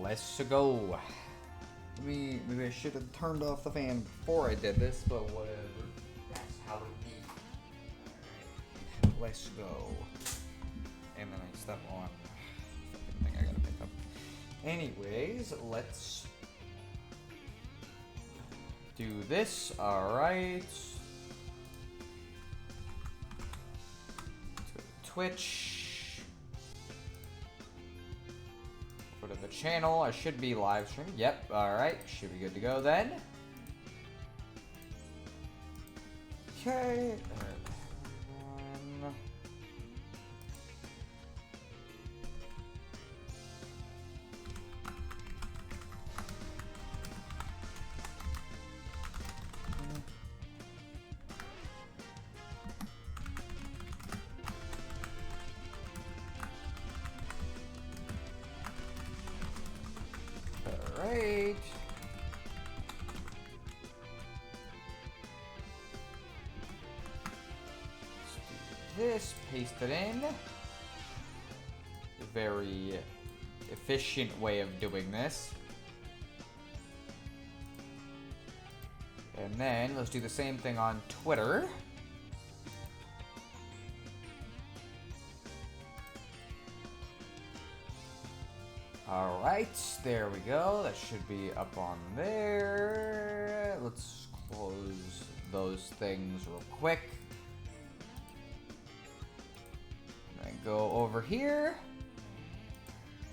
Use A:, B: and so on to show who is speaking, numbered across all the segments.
A: Let's go. Maybe I should have turned off the fan before I did this, but whatever. That's how it be. Alright, let's go. And then I step on fucking thing I gotta pick up. Anyways, let's do this. Alright. Twitch. Go to the channel. I should be live streaming. Yep. Alright. Should be good to go then. Okay. Alright. Let's do this, paste it in. A very efficient way of doing this. And then let's do the same thing on Twitter. Alright, there we go. That should be up on there. Let's close those things real quick. And go over here.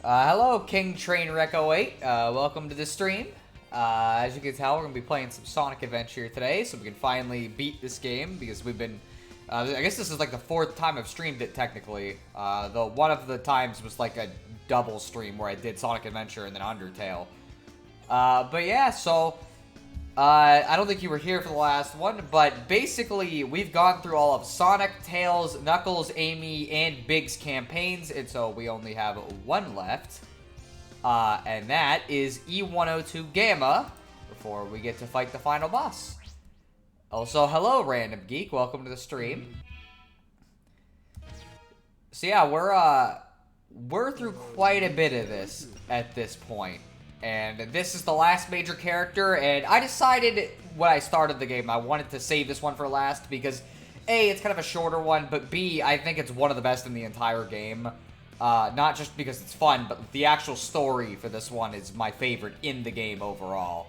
A: Hello, King Trainwreck 08. Welcome to the stream. As you can tell, we're going to be playing some Sonic Adventure today, so we can finally beat this game, because we've been... I guess this is like the 4th time I've streamed it, technically. Though one of the times was like a double stream where I did Sonic Adventure and then Undertale. But yeah, so... I don't think you were here for the last one, but basically, we've gone through all of Sonic, Tails, Knuckles, Amy, and Big's campaigns, and so we only have one left. And that is E102 Gamma, before we get to fight the final boss. Also, hello, Random Geek. Welcome to the stream. So yeah, we're through quite a bit of this at this point. And this is the last major character, and I decided when I started the game I wanted to save this one for last because A, it's kind of a shorter one, but B, I think it's one of the best in the entire game. Not just because it's fun, but the actual story for this one is my favorite in the game overall.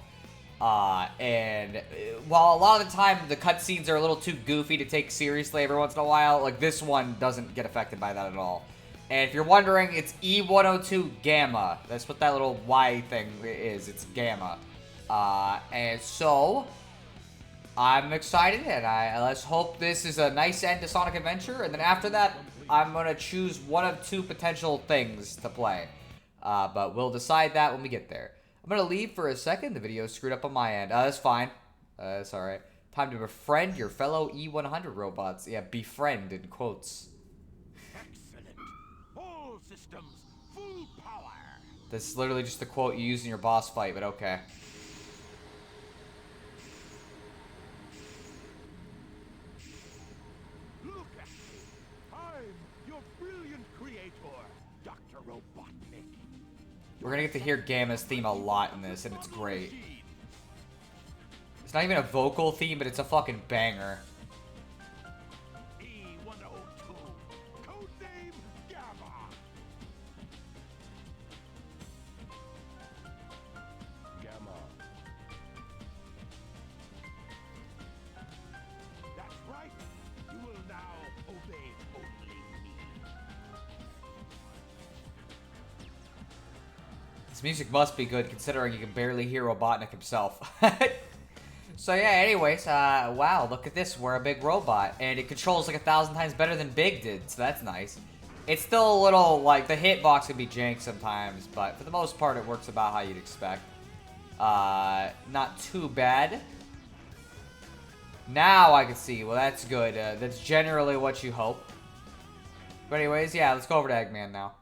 A: And while a lot of the time the cutscenes are a little too goofy to take seriously every once in a while, like this one doesn't get affected by that at all. And if you're wondering, it's E102 Gamma. That's what that little Y thing is. It's Gamma. And so, I'm excited, and let's hope this is a nice end to Sonic Adventure. And then after that, I'm going to choose one of 2 potential things to play. But we'll decide that when we get there. I'm going to leave for a second. The video screwed up on my end. That's fine. That's alright. Time to befriend your fellow E100 robots. Yeah, befriend in quotes.
B: Systems, full power.
A: This is literally just the quote you use in your boss fight, but okay.
B: Look at me. I'm your brilliant creator, Dr. Robotnik.
A: We're gonna get to hear Gamma's theme a lot in this, and it's great. It's not even a vocal theme, but it's a fucking banger.
B: E102, codename Gamma. Gamma. That's right. You will now obey only me.
A: This music must be good, considering you can barely hear Robotnik himself. So yeah, anyways, wow, look at this. We're a big robot, and it controls like 1,000 times better than Big did, so that's nice. It's still a little, like, the hitbox can be jank sometimes, but for the most part, it works about how you'd expect. Not too bad. Now I can see. Well, that's good. That's generally what you hope. But anyways, yeah, let's go over to Eggman now.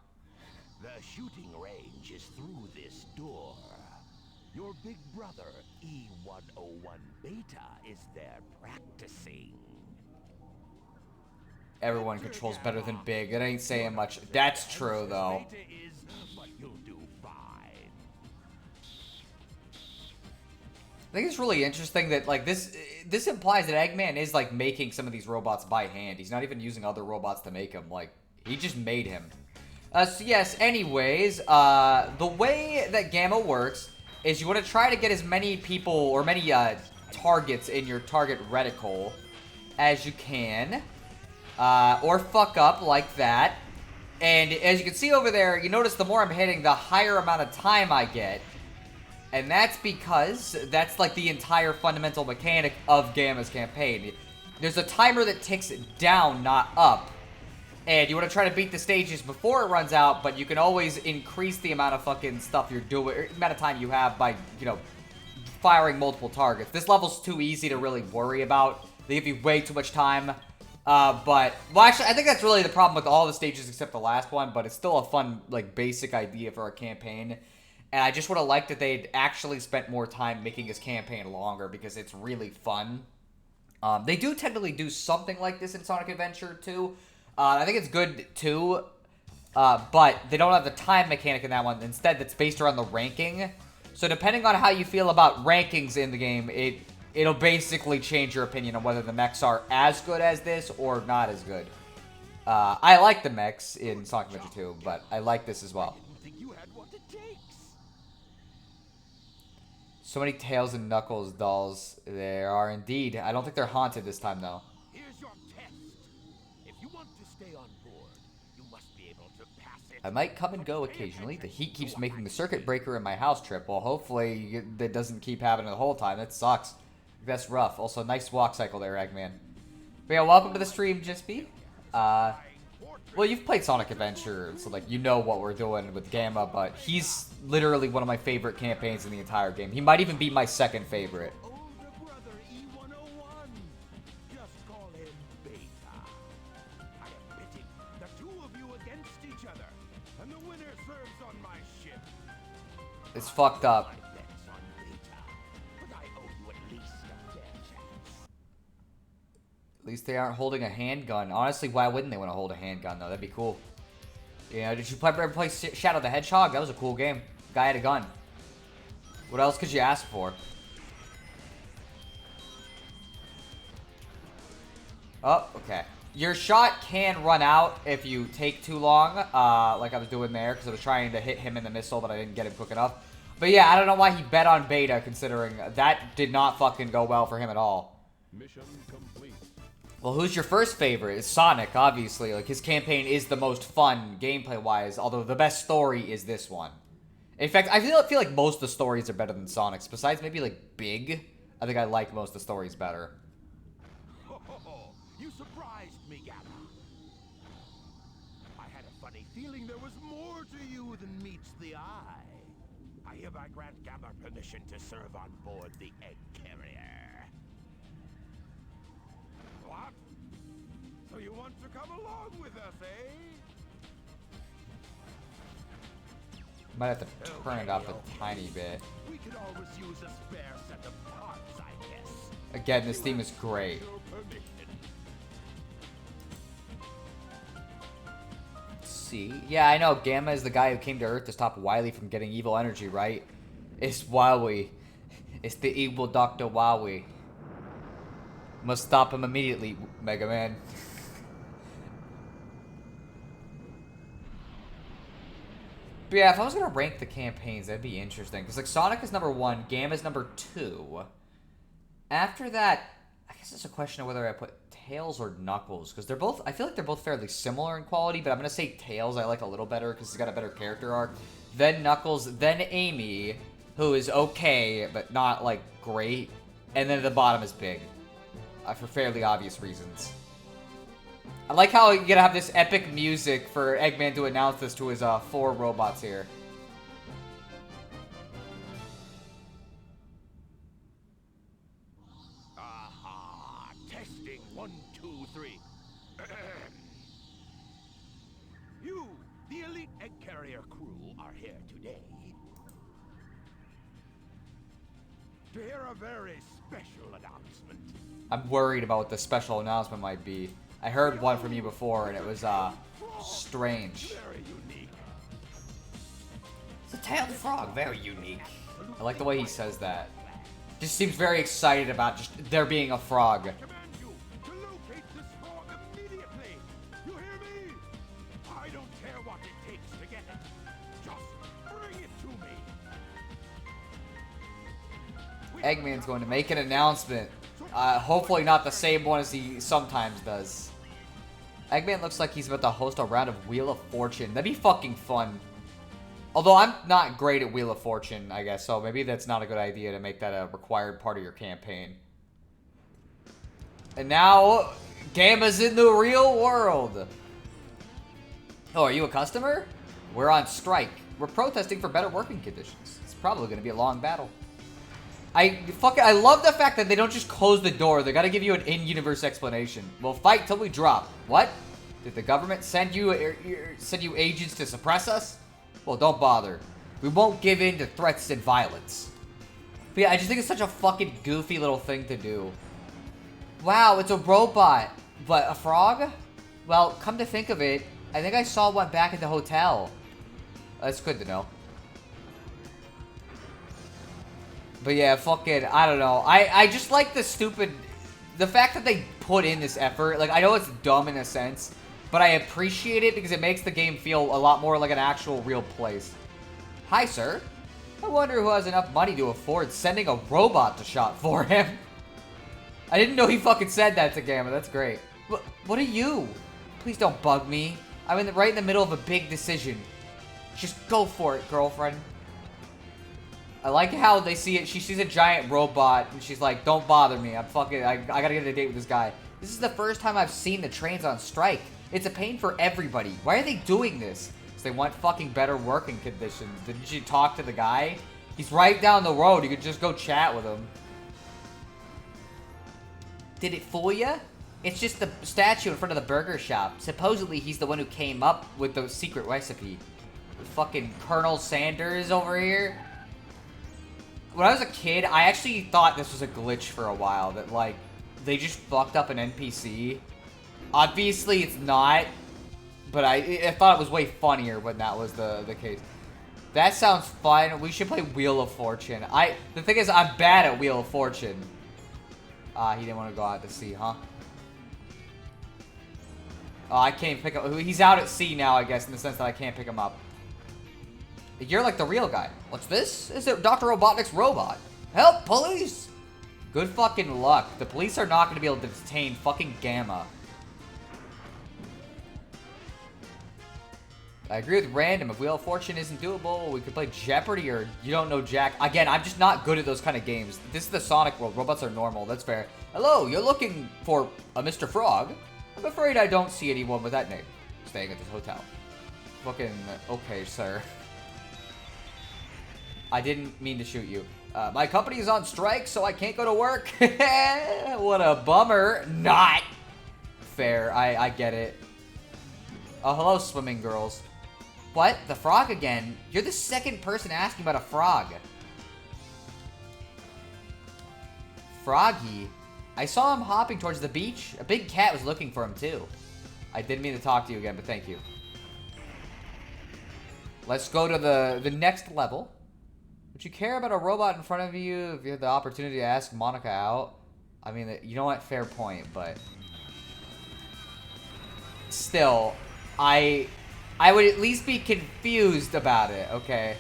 B: The shooting range is through this door. Your big brother, E101 Beta, is there practicing.
A: Everyone controls better than Big. It ain't saying much. That's true, though.
B: Beta is, but you'll do fine.
A: think it's really interesting that like this implies that Eggman is like making some of these robots by hand. He's not even using other robots to make them. Like he just made him. So yes. Anyways, the way that Gamma works is you want to try to get as many people or many targets in your target reticle as you can, or fuck up like that. And as you can see over there, you notice the more I'm hitting, the higher amount of time I get. And that's because that's like the entire fundamental mechanic of Gamma's campaign. There's a timer that ticks down, not up. And you want to try to beat the stages before it runs out, but you can always increase the amount of fucking stuff you're doing, or amount of time you have by, you know, firing multiple targets. This level's too easy to really worry about. They give you way too much time. Well, actually, I think that's really the problem with all the stages except the last one, but it's still a fun, like, basic idea for a campaign. And I just would have liked that they'd actually spent more time making this campaign longer because it's really fun. They do technically do something like this in Sonic Adventure 2. I think it's good too, but they don't have the time mechanic in that one. Instead, that's based around the ranking. So depending on how you feel about rankings in the game, it'll basically change your opinion on whether the mechs are as good as this or not as good. I like the mechs in Sonic Adventure 2, but I like this as well. So many Tails and Knuckles dolls there are indeed. I don't think they're haunted this time, though.
B: Here's your test. If you want to stay on board, you must be able to pass it.
A: I might come and go occasionally. The heat keeps making the circuit breaker in my house trip. Well, hopefully that doesn't keep happening the whole time. That sucks. That's rough. Also, nice walk cycle there, Eggman. But yeah, welcome to the stream, Jispy. Well, you've played Sonic Adventure, so like you know what we're doing with Gamma, but he's literally one of my favorite campaigns in the entire game. He might even be my second favorite.
B: Older brother E101. Just call him Beta. I am pitting the two of you against each other, and the winner serves on my ship.
A: It's fucked up.
B: My bet's on Beta, but I owe you at least a fair chance.
A: At least they aren't holding a handgun. Honestly, why wouldn't they want to hold a handgun, though? That'd be cool. Yeah, did you ever play Shadow the Hedgehog? That was a cool game. Guy had a gun. What else could you ask for? Oh, okay. Your shot can run out if you take too long, like I was doing there, because I was trying to hit him in the missile, but I didn't get him quick enough. But yeah, I don't know why he bet on Beta, considering that did not fucking go well for him at all.
C: Mission complete.
A: Well, who's your first favorite? It's Sonic, obviously. Like, his campaign is the most fun gameplay-wise, although the best story is this one. In fact, I feel like most of the stories are better than Sonic's. Besides maybe, like, Big, I think I like most of the stories better.
B: You surprised me, Gamma. I had a funny feeling there was more to you than meets the eye. I hereby grant Gamma permission to serve on board the egg carrier. What? So you want to come along with us, eh?
A: Might have to turn it up a tiny bit.
B: We could always use a spare set of parts, I guess.
A: Again, this theme is great.
B: Your permission.
A: Let's see. Yeah, I know. Gamma is the guy who came to Earth to stop Wily from getting evil energy, right? It's Wowie. It's the evil Dr. Wowie. Must stop him immediately, Mega Man. But yeah, if I was gonna rank the campaigns, that'd be interesting. Because like Sonic is number 1, Gamma's number 2. After that, I guess it's a question of whether I put Tails or Knuckles. Because they're both, I feel like they're both fairly similar in quality, but I'm gonna say Tails I like a little better because he's got a better character arc. Then Knuckles, then Amy, who is okay, but not like great. And then at the bottom is Big. For fairly obvious reasons. I like how you're gonna have this epic music for Eggman to announce this to his 4 robots here.
B: Aha! Testing 1, 2, 3. You, the elite egg carrier crew, are here today to hear a very special announcement.
A: I'm worried about what the special announcement might be. I heard one from you before, and it was, strange.
B: Very unique.
A: It's a tailed frog, very unique. I like the way he says that. Just seems very excited about just there being a frog.
B: I command you to locate this frog immediately. You hear me? I don't care what it takes to get it. Just bring it to me.
A: Eggman's going to make an announcement. Hopefully not the same one as he sometimes does. Eggman looks like he's about to host a round of Wheel of Fortune. That'd be fucking fun. Although I'm not great at Wheel of Fortune, I guess, so maybe that's not a good idea to make that a required part of your campaign. And now, Gamma's in the real world. Oh, are you a customer? We're on strike. We're protesting for better working conditions. It's probably going to be a long battle. I love the fact that they don't just close the door. They gotta give you an in-universe explanation. We'll fight till we drop. What? Did the government send you agents to suppress us? Well, don't bother. We won't give in to threats and violence. But yeah, I just think it's such a fucking goofy little thing to do. Wow, it's a robot. But a frog? Well, come to think of it, I think I saw one back at the hotel. That's good to know. But yeah, fucking, I don't know. I just like the fact that they put in this effort. Like, I know it's dumb in a sense, but I appreciate it because it makes the game feel a lot more like an actual real place. Hi, sir. I wonder who has enough money to afford sending a robot to shop for him. I didn't know he fucking said that to Gamma. That's great. What are you? Please don't bug me. I'm right in the middle of a big decision. Just go for it, girlfriend. I like how they see it. She sees a giant robot, and she's like, don't bother me. I gotta get a date with this guy. This is the first time I've seen the trains on strike. It's a pain for everybody. Why are they doing this? Because they want fucking better working conditions. Didn't you talk to the guy? He's right down the road. You could just go chat with him. Did it fool you? It's just the statue in front of the burger shop. Supposedly, he's the one who came up with the secret recipe. Fucking Colonel Sanders over here. When I was a kid, I actually thought this was a glitch for a while. That, like, they just fucked up an NPC. Obviously, it's not. But I thought it was way funnier when that was the case. That sounds fun. We should play Wheel of Fortune. The thing is, I'm bad at Wheel of Fortune. He didn't want to go out to sea, huh? Oh, I can't pick up. He's out at sea now, I guess, in the sense that I can't pick him up. You're like the real guy. What's this? Is it Dr. Robotnik's robot? Help, police! Good fucking luck. The police are not going to be able to detain fucking Gamma. I agree with Random. If Wheel of Fortune isn't doable, we could play Jeopardy or You Don't Know Jack. Again, I'm just not good at those kind of games. This is the Sonic world. Robots are normal. That's fair. Hello, you're looking for a Mr. Frog? I'm afraid I don't see anyone with that name staying at this hotel. Fucking, okay, sir. I didn't mean to shoot you. My company is on strike, so I can't go to work. What a bummer. Not fair. I get it. Oh, hello, swimming girls. What? The frog again? You're the second person asking about a frog. Froggy? I saw him hopping towards the beach. A big cat was looking for him, too. I didn't mean to talk to you again, but thank you. Let's go to the next level. Would you care about a robot in front of you if you had the opportunity to ask Monica out? I mean, you know what? Fair point, but... Still, I would at least be confused about it, okay?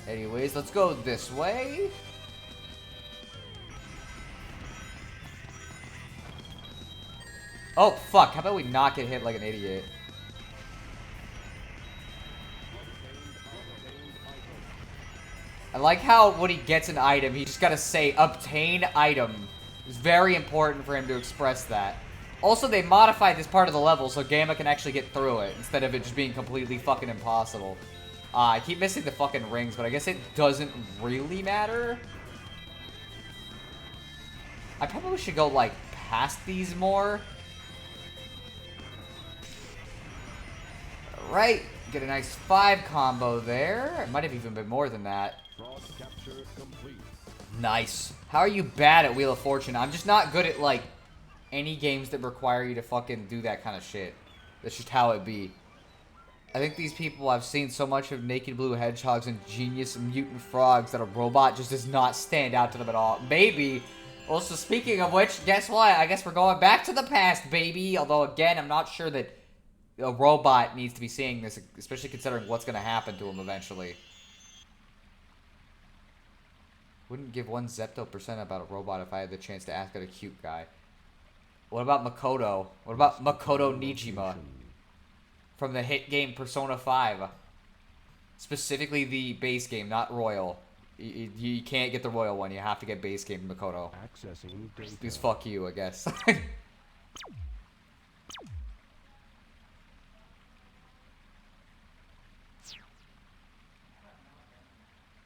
A: Anyways, let's go this way. Oh, fuck. How about we not get hit like an idiot? I like how when he gets an item, he just gotta say, obtain item. It's very important for him to express that. Also, they modified this part of the level so Gamma can actually get through it, instead of it just being completely fucking impossible. I keep missing the fucking rings, but I guess it doesn't really matter. I probably should go, like, past these more. Alright, get a nice 5 combo there. It might have even been more than that. Nice. How are you bad at Wheel of Fortune? I'm just not good at, like, any games that require you to fucking do that kind of shit. That's just how it be. I think these people have seen so much of naked blue hedgehogs and genius mutant frogs that a robot just does not stand out to them at all. Maybe. Also, speaking of which, guess what? I guess we're going back to the past, baby. Although, again, I'm not sure that a robot needs to be seeing this, especially considering what's going to happen to him eventually. Wouldn't give one Zepto% about a robot if I had the chance to ask out a cute guy. What about Makoto? What about Makoto Nijima? From the hit game Persona 5. Specifically the base game, not Royal. You can't get the Royal one, you have to get base game Makoto. Because fuck you, I guess.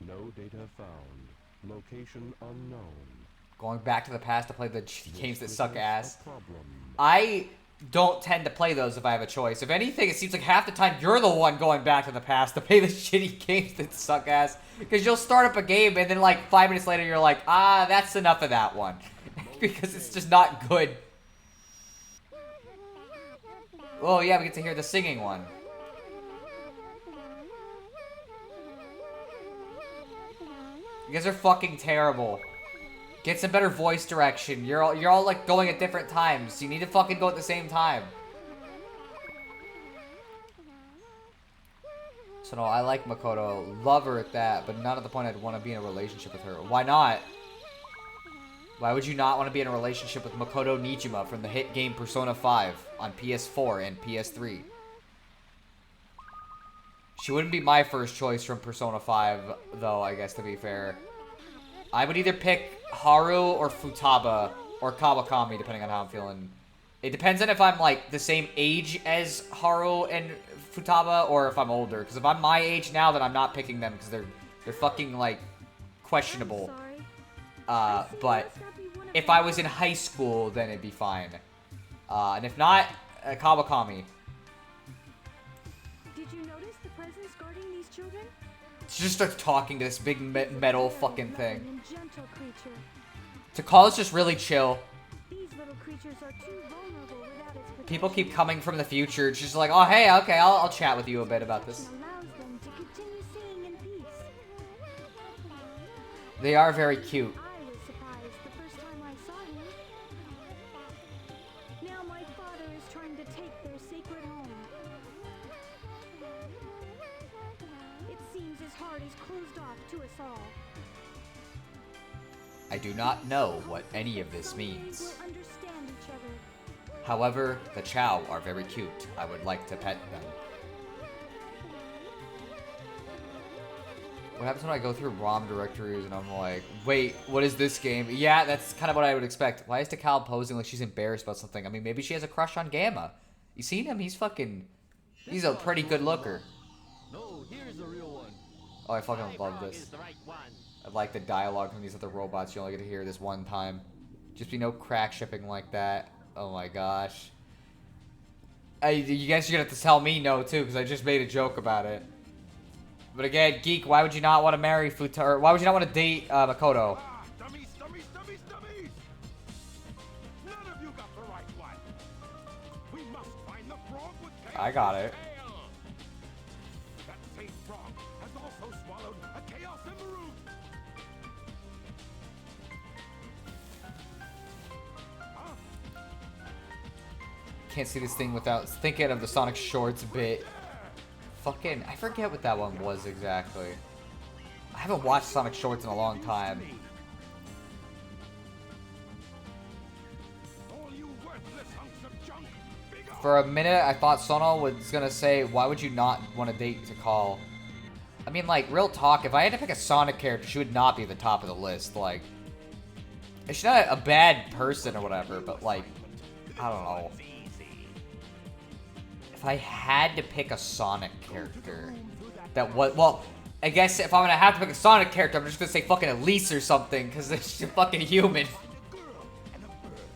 C: No data found. Location unknown.
A: Going back to the past to play the games that suck ass. I don't tend to play those if I have a choice. If anything, it seems like half the time you're the one going back to the past to play the shitty games that suck ass. Because you'll start up a game and then like 5 minutes later you're like, ah, that's enough of that one. Because it's just not good. Oh yeah, we get to hear the singing one. You guys are fucking terrible. Get some better voice direction. You're all like going at different times. You need to fucking go at the same time. So no, I like Makoto. Love her at that, but not at the point I'd want to be in a relationship with her. Why not? Why would you not want to be in a relationship with Makoto Nijima from the hit game Persona 5 on PS4 and PS3? She wouldn't be my first choice from Persona 5, though, I guess, to be fair. I would either pick Haru or Futaba or Kawakami, depending on how I'm feeling. It depends on if I'm, like, the same age as Haru and Futaba or if I'm older. Because if I'm my age now, then I'm not picking them because they're fucking, like, questionable. But if I was in high school, then it'd be fine. And if not, Kawakami.
D: Did you notice the presence guarding these children?
A: She just starts talking to this big metal fucking thing.
D: And gentle creature.
A: Takala's just really chill.
D: These little creatures are too vulnerable without its protection.
A: People keep coming from the future. It's just like, oh hey, okay, I'll chat with you a bit about this.
D: Allows them to continue seeing in peace.
A: They are very cute.
D: I was surprised the first time I saw him. Now my father is trying to take their sacred home. It seems his heart is closed off to us all.
A: I do not know what any of this means.
D: We'll understand each other.
A: However, the Chow are very cute. I would like to pet them. What happens when I go through ROM directories and I'm like, wait, what is this game? Yeah, that's kind of what I would expect. Why is Takal posing like she's embarrassed about something? I mean, maybe she has a crush on Gamma. You seen him? He's fucking... He's a pretty good looker.
E: No, here's the real one.
A: Oh, I fucking love this. I like the dialogue from these other robots. You only get to hear this one time. Just be no crack shipping like that. Oh my gosh. You guys are gonna have to tell me no too, because I just made a joke about it. But again, Geek, why would you not want to marry Futaba? Why would you not want to date Makoto?
B: Dummies, dummies, dummies, dummies! None of you got the right one. We must find the frog with chaos
A: I got
B: in
A: it.
B: its tail. That same frog has also swallowed a chaos emerald. Huh?
A: Can't see this thing without thinking of the Sonic Shorts bit. Fucking, I forget what that one was exactly. I haven't watched Sonic Shorts in a long time.
B: All you worthless hunks of junk, big off.
A: For a minute, I thought Sono was gonna say, why would you not want to date Takal? I mean, like, real talk, if I had to pick a Sonic character, she would not be at the top of the list. Like, she's not a bad person or whatever, but, like, I don't know. If I had to pick a Sonic character that was, well, I guess if I'm gonna have to pick a Sonic character, I'm just gonna say fucking Elise or something, because she's a fucking human.
B: Girl and a bird.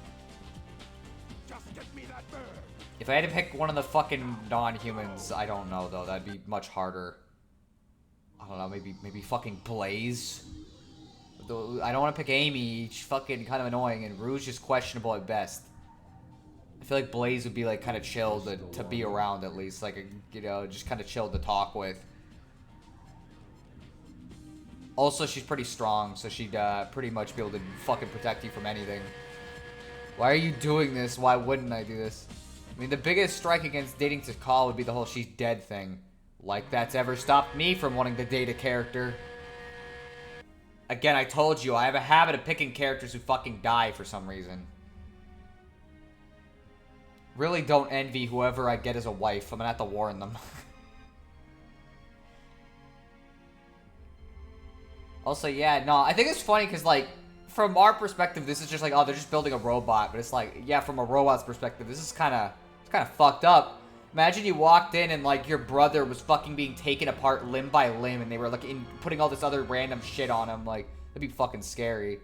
B: Just get me that bird.
A: If I had to pick one of the fucking non-humans, I don't know though. That'd be much harder. I don't know. Maybe fucking Blaze. Though I don't want to pick Amy. She's fucking kind of annoying, and Rouge is questionable at best. feel like Blaze would be like kind of chill to be around at least, like, you know, just kind of chill to talk with. Also, she's pretty strong, so she'd pretty much be able to fucking protect you from anything. Why are you doing this? Why wouldn't I do this? I mean, the biggest strike against dating to Call would be the whole she's dead thing. Like that's ever stopped me from wanting to date a character. Again, I told you, I have a habit of picking characters who fucking die for some reason. Really don't envy whoever I get as a wife. I'm gonna have to warn them. Also, yeah, no, I think it's funny because, like, from our perspective, this is just like, oh, they're just building a robot. But it's like, yeah, from a robot's perspective, this is kind of fucked up. Imagine you walked in and, like, your brother was fucking being taken apart limb by limb, and they were, like, putting all this other random shit on him. Like, that'd be fucking scary.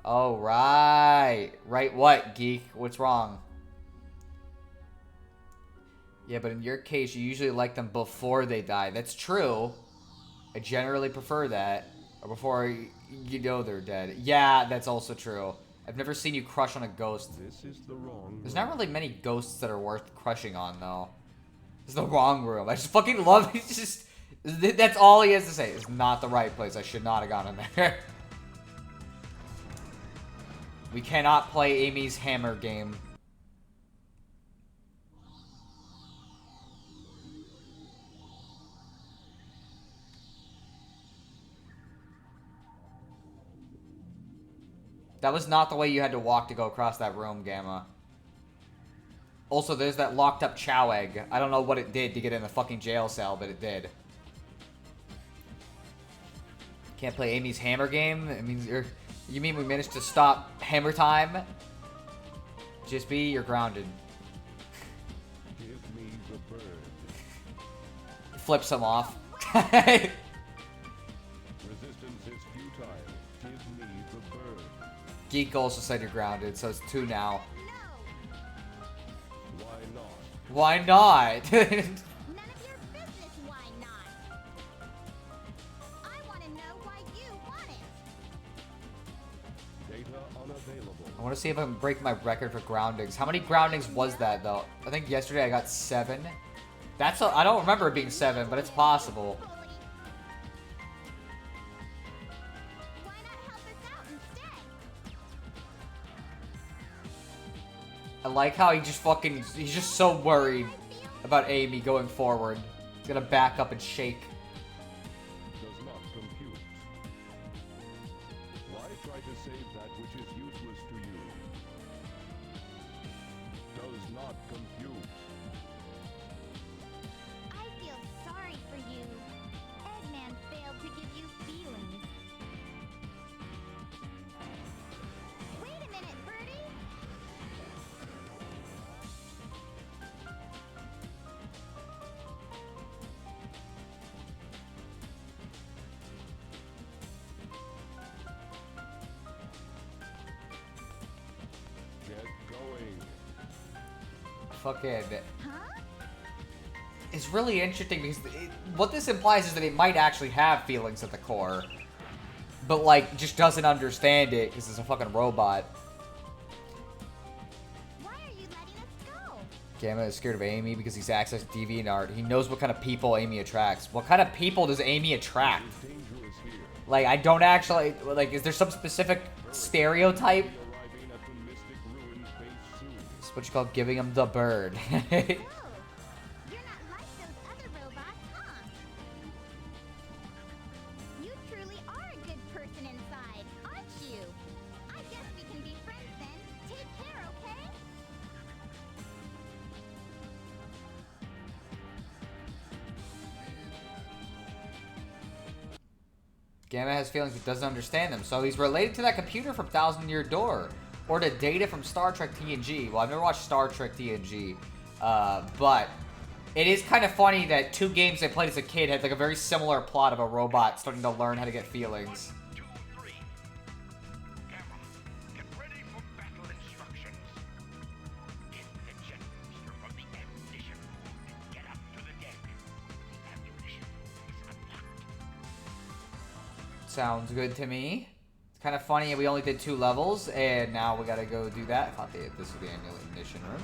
A: Oh, right. Right what, geek? What's wrong? Yeah, but in your case, you usually like them before they die. That's true. I generally prefer that. Or before you know they're dead. Yeah, that's also true. I've never seen you crush on a ghost.
C: This is the wrong
A: There's not really many ghosts that are worth crushing on, though. It's the wrong room. I just fucking love it. Just that's all he has to say. It's not the right place. I should not have gone in there. We cannot play Amy's hammer game. That was not the way you had to walk to go across that room, Gamma. Also, there's that locked up Chow egg. I don't know what it did to get in the fucking jail cell, but it did. Can't play Amy's hammer game? It means you mean we managed to stop hammer time? Just be, you're grounded.
C: Give me the bird.
A: Flips him off.
C: Resistance is futile. Give me the bird.
A: Geek also said you're grounded, so it's 2 now.
C: Why not?
A: Why not?
D: None of your business, why not? I want to know why you want it.
C: Data unavailable.
A: I want to see if I can break my record for groundings. How many groundings was that, though? I think yesterday I got 7. I don't remember it being 7, but it's possible.
D: Why not help us out instead?
A: I like how he's just so worried about Amy going forward. He's gonna back up and shake.
C: Does not compute. Why try to save that which is useless to you? Does not compute.
D: I feel sorry for you. Eggman failed to give you feelings. Wait a minute, Birdie.
C: Get going.
A: Fucking.
D: Huh?
A: It's really interesting because what this implies is that it might actually have feelings at the core. But, like, just doesn't understand it because it's a fucking robot.
D: Why are you letting us go?
A: Gamma is scared of Amy because he's accessed DeviantArt. He knows what kind of people Amy attracts. What kind of people does Amy attract?
C: It is dangerous here.
A: Like, I don't actually... Like, is there some specific stereotype?
C: Arriving at the Mystic Ruins base soon.
A: It's what you call giving him the bird.
D: Oh, you're not like those other robots, huh? You truly are a good person inside, aren't you? I guess we can be friends then. Take care, okay?
A: Gamma has feelings but doesn't understand them, so he's related to that computer from Thousand Year Door, or to Data from Star Trek TNG. Well, I've never watched Star Trek TNG, but it is kind of funny that 2 games I played as a kid had like a very similar plot of a robot starting to learn how to get feelings.
B: 2, 3. Gamma, get ready for battle instructions. Hit the jet booster from the ammunition room and get up to the deck. The ammunition room is unlocked.
A: Sounds good to me. It's kind of funny we only did 2 levels, and now we gotta go do that. I thought this was the ammunition room.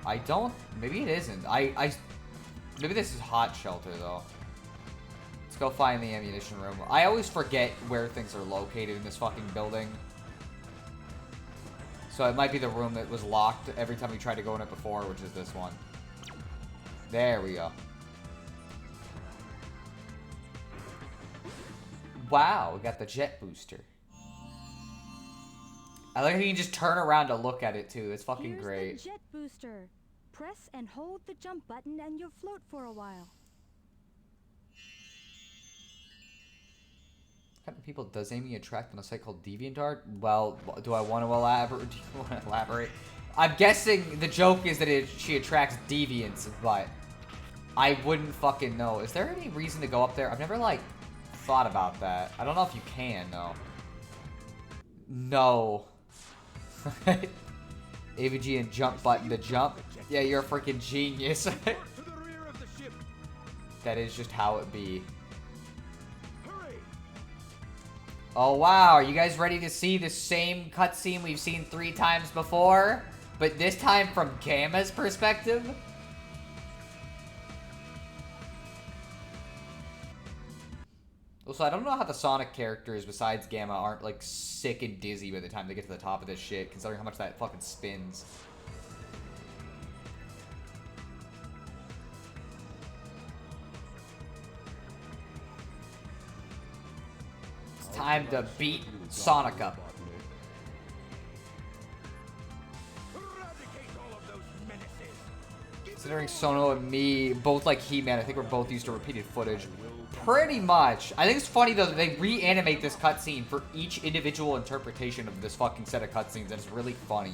A: I don't... Maybe it isn't. Maybe this is Hot Shelter, though. Let's go find the ammunition room. I always forget where things are located in this fucking building. So it might be the room that was locked every time we tried to go in it before, which is this one. There we go. Wow, we got the jet booster. I like how you can just turn around to look at it too. It's fucking
F: Here's
A: great.
F: the jet booster. Press and hold the jump button and you'll float for a while.
A: What kind of people does Amy attract on a site called DeviantArt? Well, do I want to elaborate? Do you want to elaborate? I'm guessing the joke is that she attracts deviants, but I wouldn't fucking know. Is there any reason to go up there? I've never, like, thought about that. I don't know if you can, though. No. AVG and jump button to jump. Yeah, you're a freaking genius.
B: To the rear of the ship.
A: That is just how it be.
B: Hurry!
A: Oh wow, are you guys ready to see the same cutscene we've seen 3 times before? But this time from Gamma's perspective? Also, I don't know how the Sonic characters besides Gamma aren't like sick and dizzy by the time they get to the top of this shit, considering how much that fucking spins. It's time to beat Sonic up.
B: Eradicate all of those menaces.
A: Considering Sono and me both like He-Man, I think we're both used to repeated footage. Pretty much. I think it's funny though that they reanimate this cutscene for each individual interpretation of this fucking set of cutscenes, and it's really funny.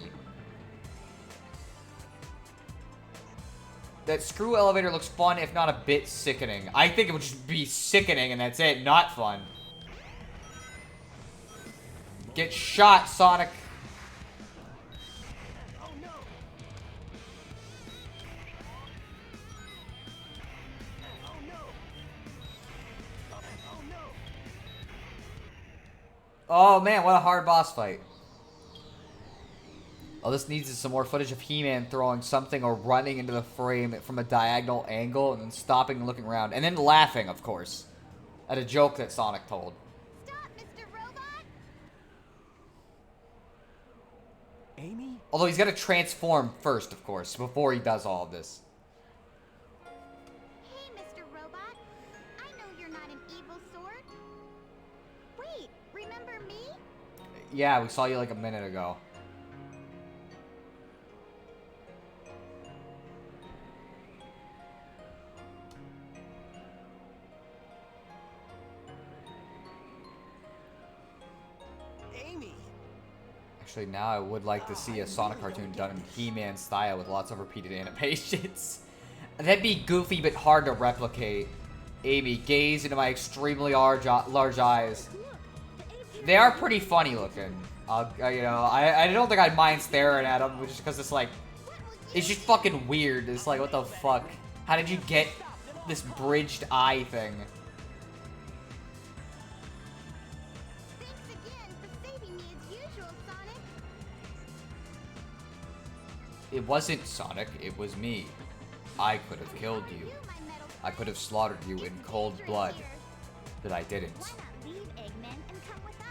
A: That screw elevator looks fun, if not a bit sickening. I think it would just be sickening and that's it, not fun. Get shot, Sonic.
B: Oh no! Oh no! Oh no!
A: Oh man, what a hard boss fight. All this needs is some more footage of He-Man throwing something or running into the frame from a diagonal angle and then stopping and looking around. And then laughing, of course, at a joke that Sonic told.
D: Stop, Mr. Robot!
E: Amy?
A: Although he's got to transform first, of course, before he does all of this.
D: Hey, Mr. Robot. I know you're not an evil sort. Wait, remember me?
A: Yeah, we saw you like a minute ago.
E: Amy!
A: Actually, now I would like to see a Sonic cartoon done in He-Man style with lots of repeated animations. That'd be goofy but hard to replicate. Amy, gaze into my extremely large eyes. They are pretty funny looking. You know, I don't think I'd mind staring at them, just because it's like, it's just fucking weird. It's like, what the fuck? How did you get this bridged eye thing?
D: Thanks again for saving me as usual, Sonic.
A: It wasn't Sonic, it was me. I could have killed you.
D: My metal
A: I could have slaughtered you in cold
D: Straight
A: blood,
D: here.
A: but I didn't.
D: Why not leave Eggman and come with us?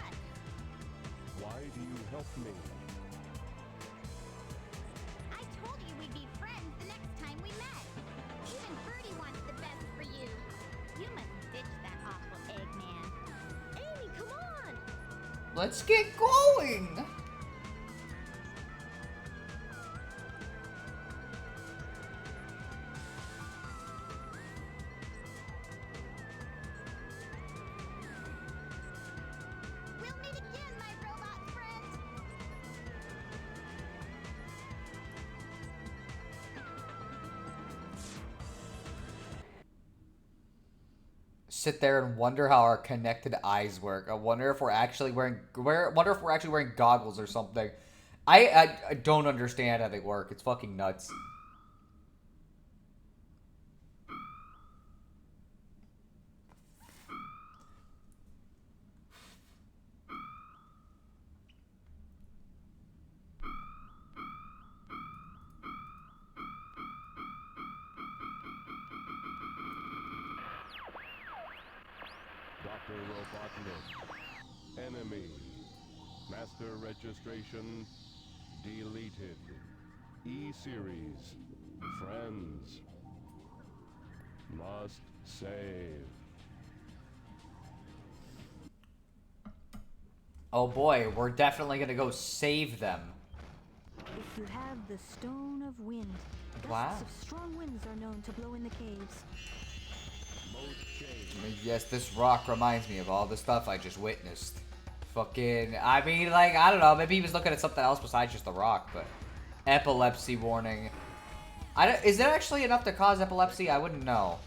C: Why do you help me?
D: I told you we'd be friends the next time we met. Even Birdie wants the best for you. You must ditch that awful Eggman. Amy, come on!
A: Let's get going!
D: We'll meet again, my robot friend.
A: Sit there and wonder how our connected eyes work. I wonder if we're actually wearing goggles or something. I don't understand how they work. It's fucking nuts.
C: Dr. Robotnik. Enemy. Master registration deleted. E-Series. Friends. Must save.
A: Oh boy, we're definitely gonna go save them.
F: If you have the Stone of Wind,
A: Wow.
F: gusts of strong winds are known to blow in the caves.
C: Mode change.
A: Yes, this rock reminds me of all the stuff I just witnessed. Fucking, I mean, like, I don't know, maybe he was looking at something else besides just the rock, but epilepsy warning. Is it actually enough to cause epilepsy? I wouldn't know.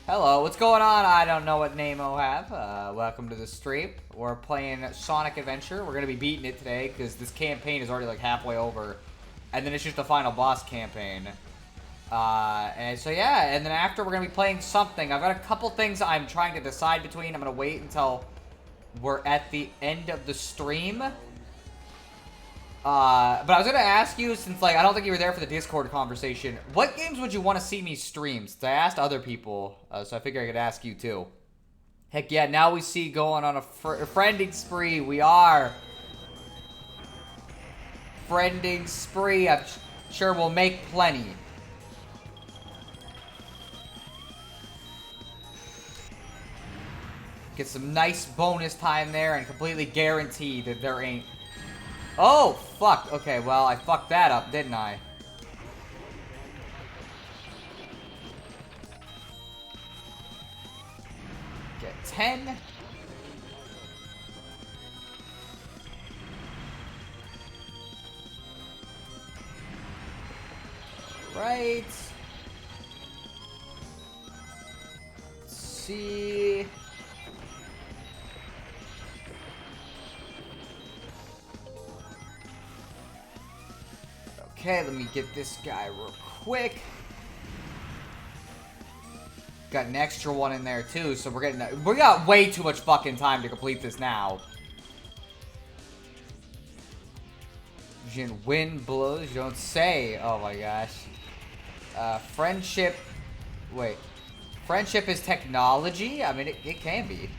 A: Hello, what's going on? I don't know what name I'll have. Welcome to the stream. We're playing Sonic Adventure. We're gonna be beating it today because this campaign is already like halfway over, and then it's just the final boss campaign. And so yeah, and then after we're gonna be playing something. I've got a couple things I'm trying to decide between. I'm gonna wait until we're at the end of the stream. But I was gonna ask you, since like I don't think you were there for the Discord conversation, what games would you want to see me stream? So I asked other people, so I figured I could ask you too. Heck yeah! Now we see going on a friending spree. We are friending spree. I'm sure we'll make plenty. Get some nice bonus time there, and completely guarantee that there ain't. Oh, fuck. Okay, well, I fucked that up, didn't I? Get 10. Right. Let's see. Okay, let me get this guy real quick. Got an extra one in there too, so we got way too much fucking time to complete this now. Wind blows, you don't say. Oh my gosh. Friendship. Wait. Friendship is technology? I mean, it can be.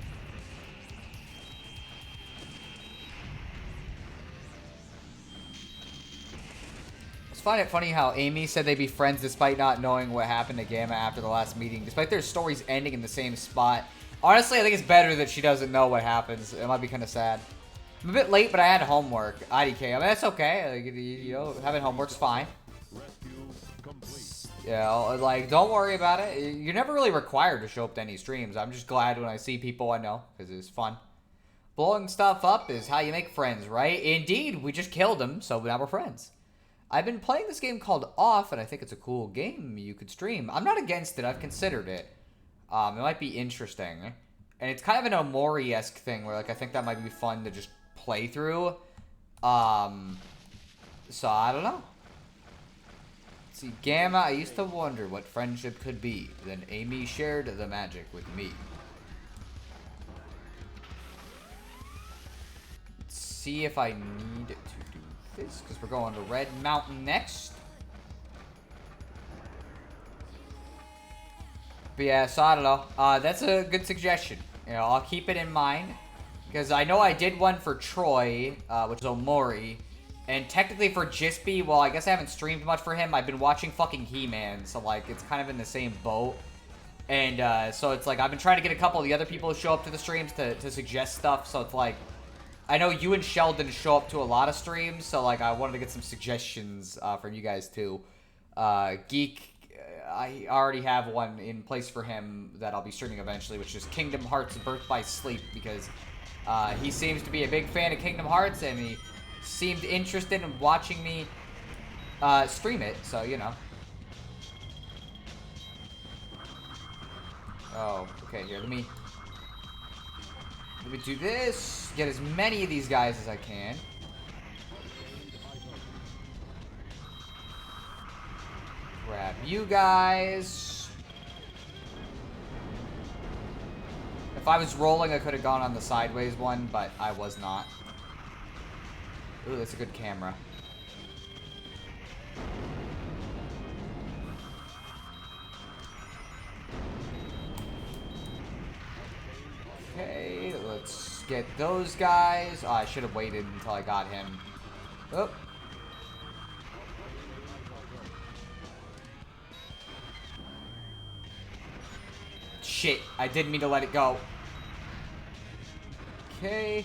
A: I find it funny how Amy said they'd be friends despite not knowing what happened to Gamma after the last meeting, despite their stories ending in the same spot. Honestly, I think it's better that she doesn't know what happens. It might be kind of sad. I'm a bit late, but I had homework. IDK. I mean, that's okay. Like, you know, having homework's fine.
C: Rescue complete.
A: Yeah, like, don't worry about it. You're never really required to show up to any streams. I'm just glad when I see people I know, because it's fun. Blowing stuff up is how you make friends, right? Indeed, we just killed him, so now we're friends. I've been playing this game called Off, and I think it's a cool game you could stream. I'm not against it. I've considered it. It might be interesting. And it's kind of an Omori-esque thing where, like, I think that might be fun to just play through. So, I don't know. Let's see, Gamma, I used to wonder what friendship could be. Then Amy shared the magic with me. Let's see if I need to do this, because we're going to Red Mountain next. But yeah, so I don't know. That's a good suggestion. You know, I'll keep it in mind. Because I know I did one for Troy, which is Omori. And technically for Jispy, well, I guess I haven't streamed much for him. I've been watching fucking He-Man, so like, it's kind of in the same boat. And so it's like, I've been trying to get a couple of the other people to show up to the streams to suggest stuff. So it's like, I know you and Sheldon show up to a lot of streams, so like I wanted to get some suggestions from you guys too. Geek, I already have one in place for him that I'll be streaming eventually, which is Kingdom Hearts Birth by Sleep, because he seems to be a big fan of Kingdom Hearts, and he seemed interested in watching me stream it, so you know. Oh, okay, here, let me do this. Get as many of these guys as I can. Grab you guys. If I was rolling, I could have gone on the sideways one, but I was not. Ooh, that's a good camera. get those guys. Oh, I should have waited until I got him. Oh. Shit, I didn't mean to let it go. Okay.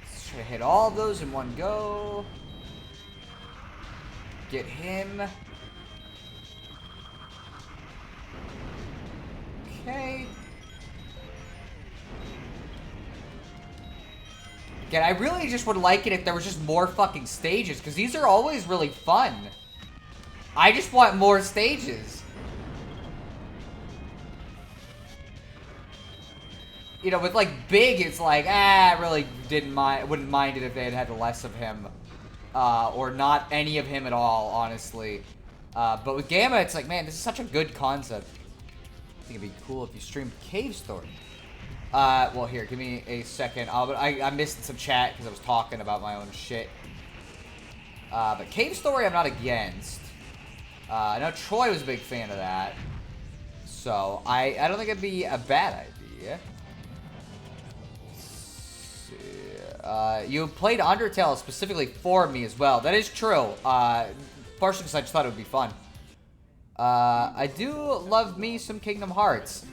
A: Let's try to hit all of those in one go. Get him. Okay. Again, I really just would like it if there was just more fucking stages, because these are always really fun. I just want more stages. You know, with like Big, it's like, I really wouldn't mind it if they had less of him. Or not any of him at all, honestly. But with Gamma, it's like, man, this is such a good concept. I think it'd be cool if you streamed Cave Story. Well, here, give me a second. I missed some chat because I was talking about my own shit. But Cave Story, I'm not against. I know Troy was a big fan of that. So, I don't think it'd be a bad idea. You played Undertale specifically for me as well. That is true. Partially because I just thought it would be fun. I do love me some Kingdom Hearts.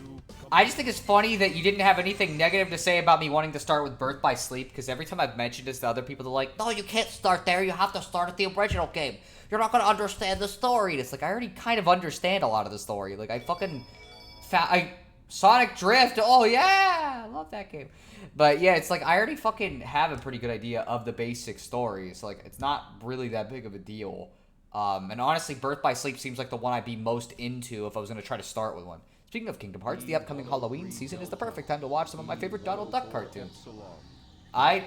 A: I just think it's funny that you didn't have anything negative to say about me wanting to start with Birth by Sleep, because every time I've mentioned this to other people, they're like, no, you can't start there. You have to start at the original game. You're not going to understand the story. And it's like, I already kind of understand a lot of the story. Like, I fucking... Sonic Drift. Oh, yeah. I love that game. But, yeah, it's like, I already fucking have a pretty good idea of the basic story. So, like, it's not really that big of a deal. And honestly, Birth by Sleep seems like the one I'd be most into if I was going to try to start with one. Speaking of Kingdom Hearts, the upcoming Halloween season is the perfect time to watch some of my favorite Donald Duck cartoons. I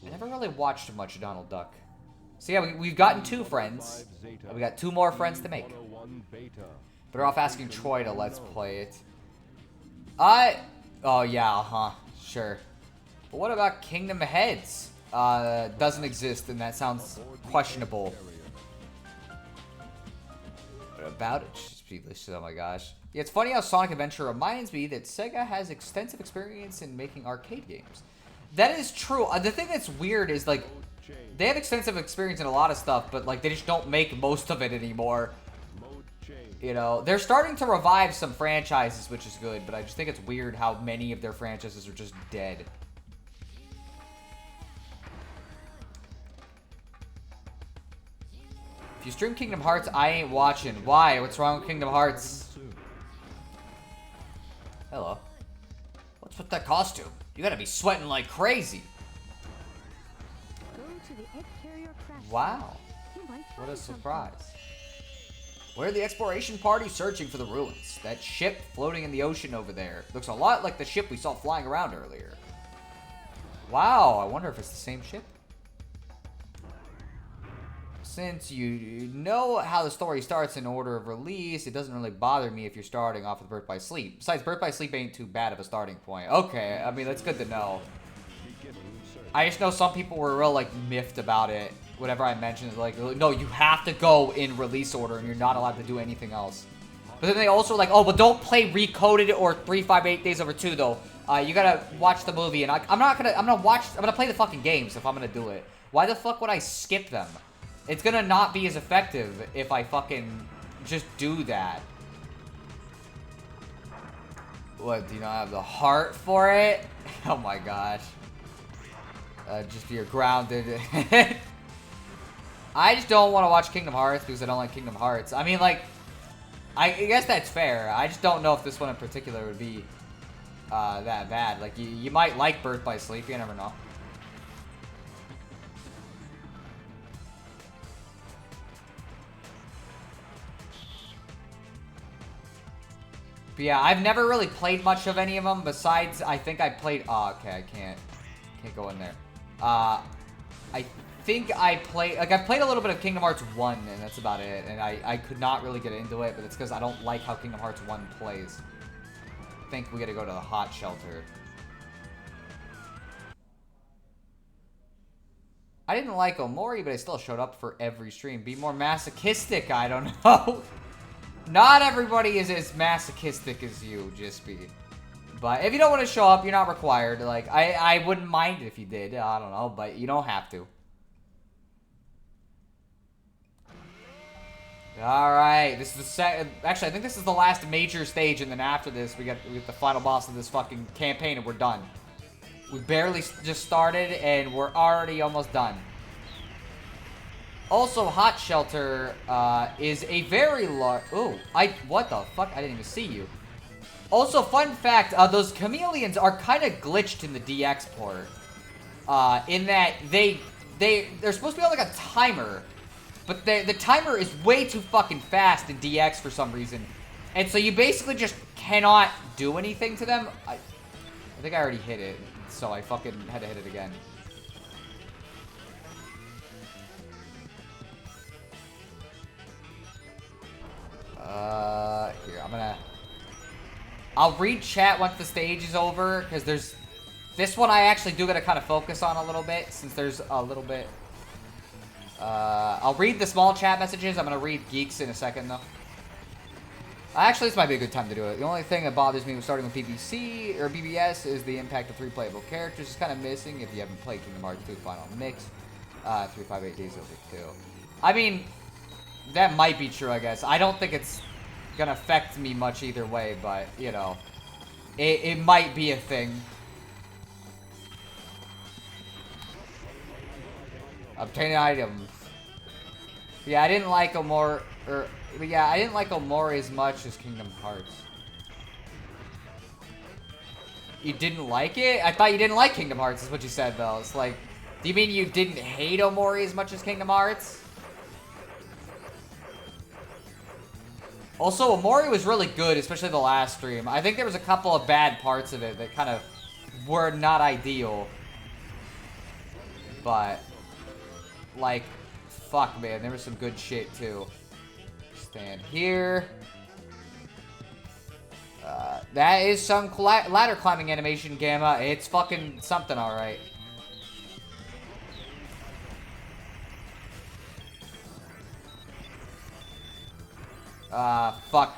A: never really watched much Donald Duck. So yeah, we've gotten 2 friends. And we got 2 more friends to make. Better off asking Troy to let's play it. Oh yeah, sure. But what about Kingdom Heads? Doesn't exist, and that sounds questionable. What about it? Oh my gosh. Yeah, it's funny how Sonic Adventure reminds me that Sega has extensive experience in making arcade games. That is true. The thing that's weird is, like, they have extensive experience in a lot of stuff, but, like, they just don't make most of it anymore. You know, they're starting to revive some franchises, which is good, but I just think it's weird how many of their franchises are just dead. If you stream Kingdom Hearts, I ain't watching. Why? What's wrong with Kingdom Hearts? Hello. What's with that costume? You gotta be sweating like crazy.
F: Go to the egg carrier crash.
A: Wow.
F: You might
A: What a
F: find something.
A: surprise. We're the exploration party searching for the ruins. That ship floating in the ocean over there looks a lot like the ship we saw flying around earlier. Wow, I wonder if it's the same ship. Since you know how the story starts in order of release, it doesn't really bother me if you're starting off with Birth by Sleep. Besides, Birth by Sleep ain't too bad of a starting point. Okay, I mean, that's good to know. I just know some people were real, like, miffed about it. Whatever I mentioned, like, no, you have to go in release order and you're not allowed to do anything else. But then they also like, oh, but don't play Recoded or 358 Days Over 2, though. You gotta watch the movie, and I'm gonna play the fucking games if I'm gonna do it. Why the fuck would I skip them? It's gonna not be as effective if I fucking just do that. What, do you not have the heart for it? Oh my gosh. Just you're grounded. I just don't want to watch Kingdom Hearts because I don't like Kingdom Hearts. I mean, like, I guess that's fair. I just don't know if this one in particular would be that bad. Like, you might like Birth by Sleep. You never know. But yeah, I've never really played much of any of them. Besides, I think I played... Oh, okay, I can't go in there. I think I played... Like, I've played a little bit of Kingdom Hearts 1, and that's about it. And I could not really get into it, but it's because I don't like how Kingdom Hearts 1 plays. I think we gotta go to the hot shelter. I didn't like Omori, but I still showed up for every stream. Be more masochistic, I don't know. Not everybody is as masochistic as you, Jispy. But if you don't want to show up, you're not required. Like, I wouldn't mind if you did. I don't know, but you don't have to. Alright, this is the actually, I think this is the last major stage, and then after this, we get the final boss of this fucking campaign, and we're done. We barely just started, and we're already almost done. Also, Hot Shelter is a very large... Oh, what the fuck? I didn't even see you. Also, fun fact, those chameleons are kind of glitched in the DX port. In that they're supposed to be on like a timer. But the timer is way too fucking fast in DX for some reason. And so you basically just cannot do anything to them. I think I already hit it. So I fucking had to hit it again. Here, I'll read chat once the stage is over, because there's... This one I actually do gotta kind of focus on a little bit, since there's a little bit... I'll read the small chat messages. I'm gonna read Geeks in a second, though. Actually, this might be a good time to do it. The only thing that bothers me with starting with PvC, or BBS, is the impact of 3 playable characters. It's kind of missing if you haven't played Kingdom Hearts 2 Final Mix. 358 days over 2. I mean... That might be true, I guess. I don't think it's gonna affect me much either way, but, you know. It might be a thing. Obtain items. Yeah, I didn't like Omori... I didn't like Omori as much as Kingdom Hearts. You didn't like it? I thought you didn't like Kingdom Hearts, is what you said, though. It's like... Do you mean you didn't hate Omori as much as Kingdom Hearts? Also, Omori was really good, especially the last stream. I think there was a couple of bad parts of it that kind of were not ideal. But, like, fuck, man, there was some good shit, too. Stand here. That is some ladder climbing animation, Gamma. It's fucking something, alright. Fuck.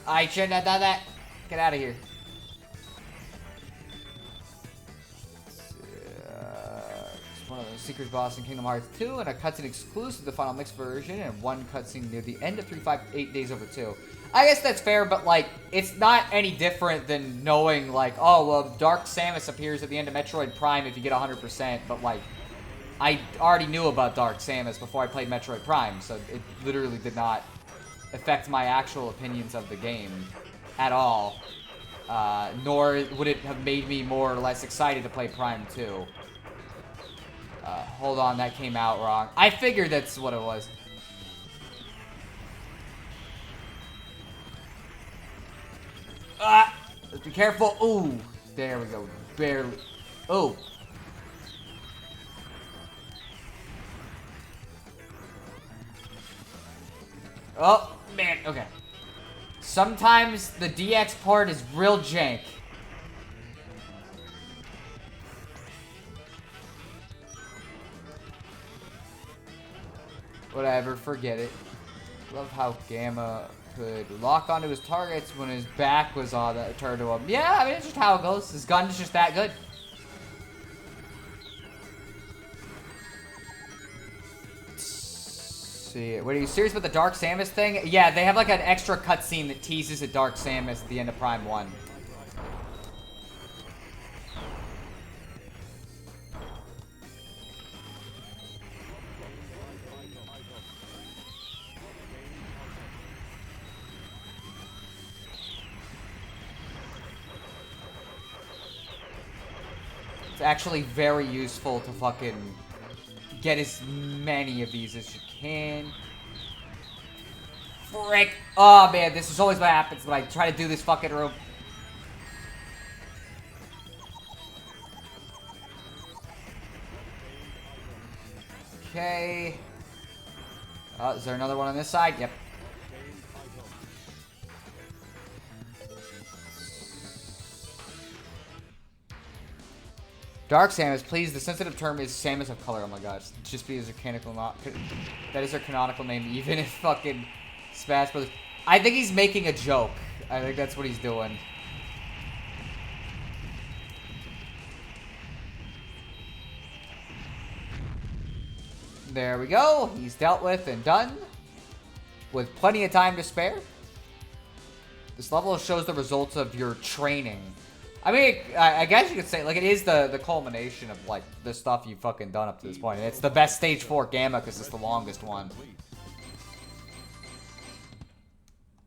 A: I shouldn't have done that. Get out of here. It's one of the secret boss in Kingdom Hearts 2, and a cutscene exclusive to the Final Mix version, and one cutscene near the end of 358 Days Over 2. I guess that's fair, but, like, it's not any different than knowing, like, oh, well, Dark Samus appears at the end of Metroid Prime if you get 100%, but, like, I already knew about Dark Samus before I played Metroid Prime, so it literally did not affect my actual opinions of the game at all. Nor would it have made me more or less excited to play Prime 2. Hold on, that came out wrong. I figured that's what it was. Let's be careful. Ooh, there we go. Barely. Oh. Oh, man. Okay. Sometimes the DX part is real jank. Whatever, forget it. Love how Gamma could lock onto his targets when his back was on turned to him. Yeah, I mean, it's just how it goes. His gun is just that good. See, wait, are you serious about the Dark Samus thing? Yeah, they have like an extra cutscene that teases a Dark Samus at the end of Prime 1. It's actually very useful to fucking get as many of these as you can. Frick! Oh man, this is always what happens when I try to do this fucking room. Okay. Is there another one on this side? Yep. Dark Samus, please. The sensitive term is Samus of color. Oh my gosh. Just be as a canonical that is her canonical name, even if fucking Smash Brothers. I think he's making a joke. I think that's what he's doing. There we go. He's dealt with and done. With plenty of time to spare. This level shows the results of your training. I mean, I guess you could say, like, it is the culmination of, like, the stuff you've fucking done up to this point. And it's the best Stage 4 Gamma because it's the longest one.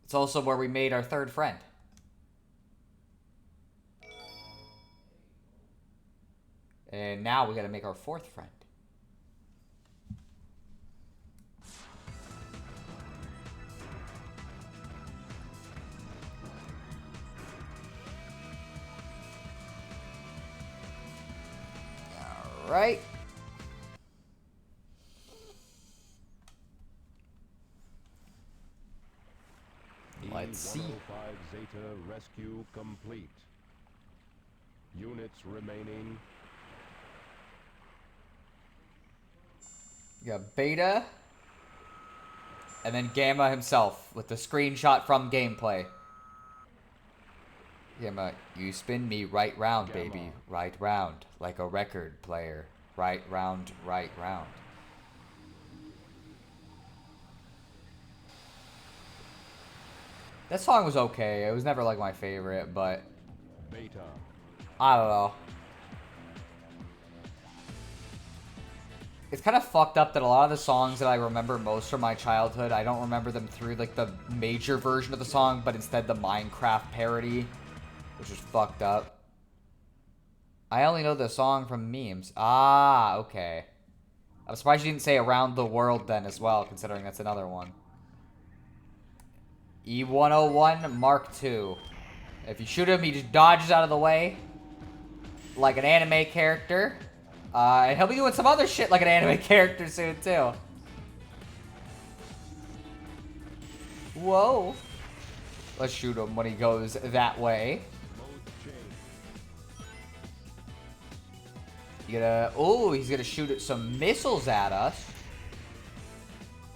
A: It's also where we made our third friend. And now we gotta make our fourth friend. Alright. Let's see.
C: E-105 Zeta rescue complete. Units remaining.
A: You got Beta. And then Gamma himself with the screenshot from gameplay. Gamma, you spin me right round,
C: Gamma.
A: baby. Right round. Like a record player. Right round, right round. That song was okay. It was never like my favorite, but
C: Beta.
A: I don't know. It's kind of fucked up that a lot of the songs that I remember most from my childhood, I don't remember them through like the major version of the song, but instead the Minecraft parody, which is fucked up. I only know the song from memes. Ah, okay. I'm surprised you didn't say Around the World then as well, considering that's another one. E-101 Mark II. If you shoot him, he just dodges out of the way. Like an anime character. And he'll be doing some other shit like an anime character soon, too. Whoa. Let's shoot him when he goes that way.
C: Mode change.
A: You gotta... Oh, he's gonna shoot some missiles at us.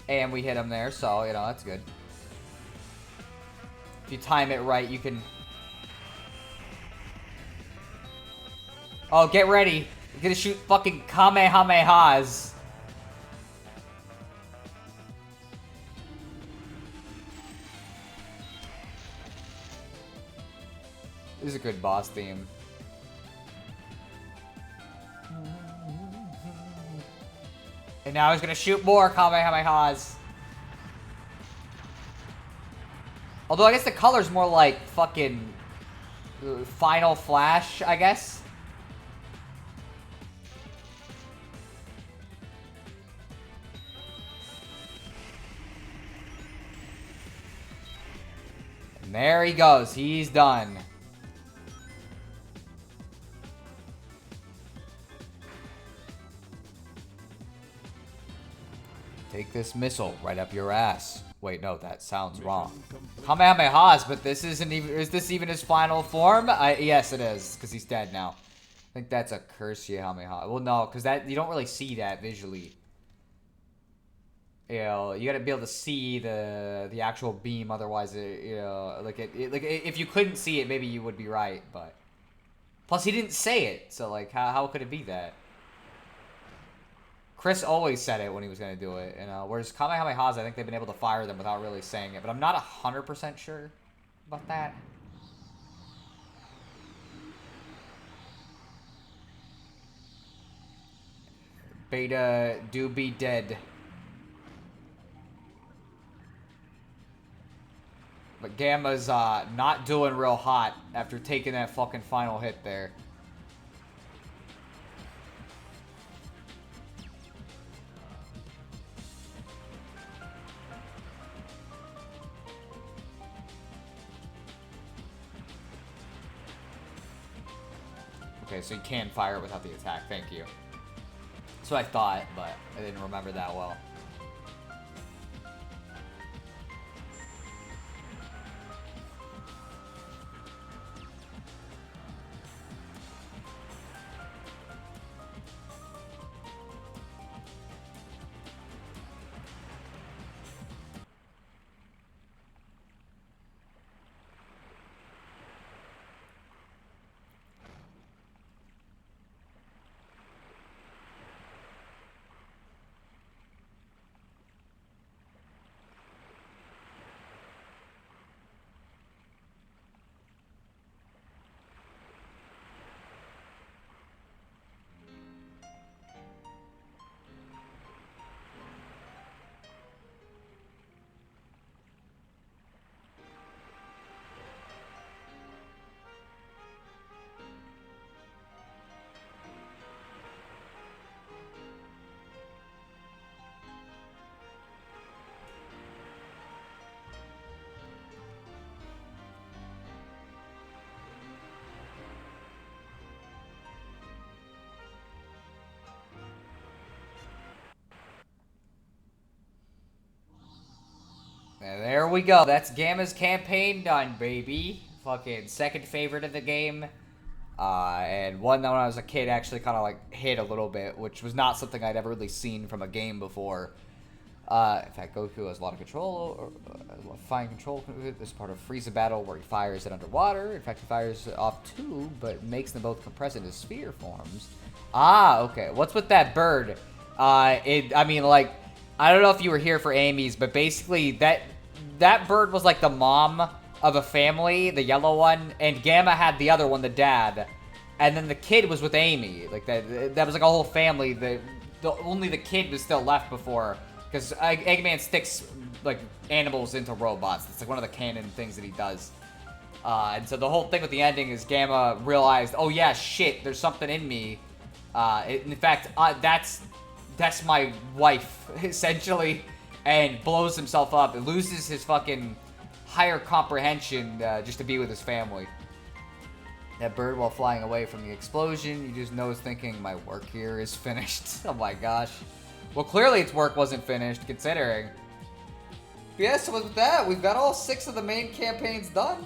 A: And we hit him there, so, you know, that's good. If you time it right, you can... Oh, get ready. You're gonna shoot fucking Kamehamehas. This is a good boss theme. And now he's gonna shoot more Kamehamehas. Although I guess the color's more like fucking Final Flash, I guess. And there he goes. He's done. Take this missile right up your ass. Wait, no, that sounds wrong. Kamehamehas, but this isn't even... Is this even his final form? Yes, it is, because he's dead now. I think that's a curse Kamehameha. Well, no, because that you don't really see that visually. You know, you gotta be able to see the actual beam, otherwise, you know, like if you couldn't see it, maybe you would be right, but... Plus, he didn't say it, so, like, how could it be that? Chris always said it when he was going to do it, you know, whereas Kamehamehas, I think they've been able to fire them without really saying it, but I'm not 100% sure about that. Beta do be dead. But Gamma's not doing real hot after taking that fucking final hit there. Okay, so you can fire it without the attack. Thank you. That's what I thought, but I didn't remember that well. we go. That's Gamma's campaign done, baby. Fucking second favorite of the game. And one that when I was a kid actually kind of like hit a little bit, which was not something I'd ever really seen from a game before. In fact, Goku has a lot of control, or fine control. This is part of Frieza battle where he fires it underwater. In fact, he fires it off two, but makes them both compress into sphere forms. Ah, okay. What's with that bird? I mean, like, I don't know if you were here for Amy's, but basically that bird was like the mom of a family, the yellow one, and Gamma had the other one, the dad, and then the kid was with Amy. Like that was like a whole family. Only the kid was still left before. Because Eggman sticks, like, animals into robots. It's, like, one of the canon things that he does. And so the whole thing with the ending is Gamma realized, oh, yeah, shit, there's something in me. In fact, that's my wife, essentially. And blows himself up. And loses his fucking higher comprehension just to be with his family. That bird, while flying away from the explosion, you just know is thinking, my work here is finished. Oh, my gosh. Well, clearly its work wasn't finished, considering. But yeah, so with that, we've got all 6 of the main campaigns done.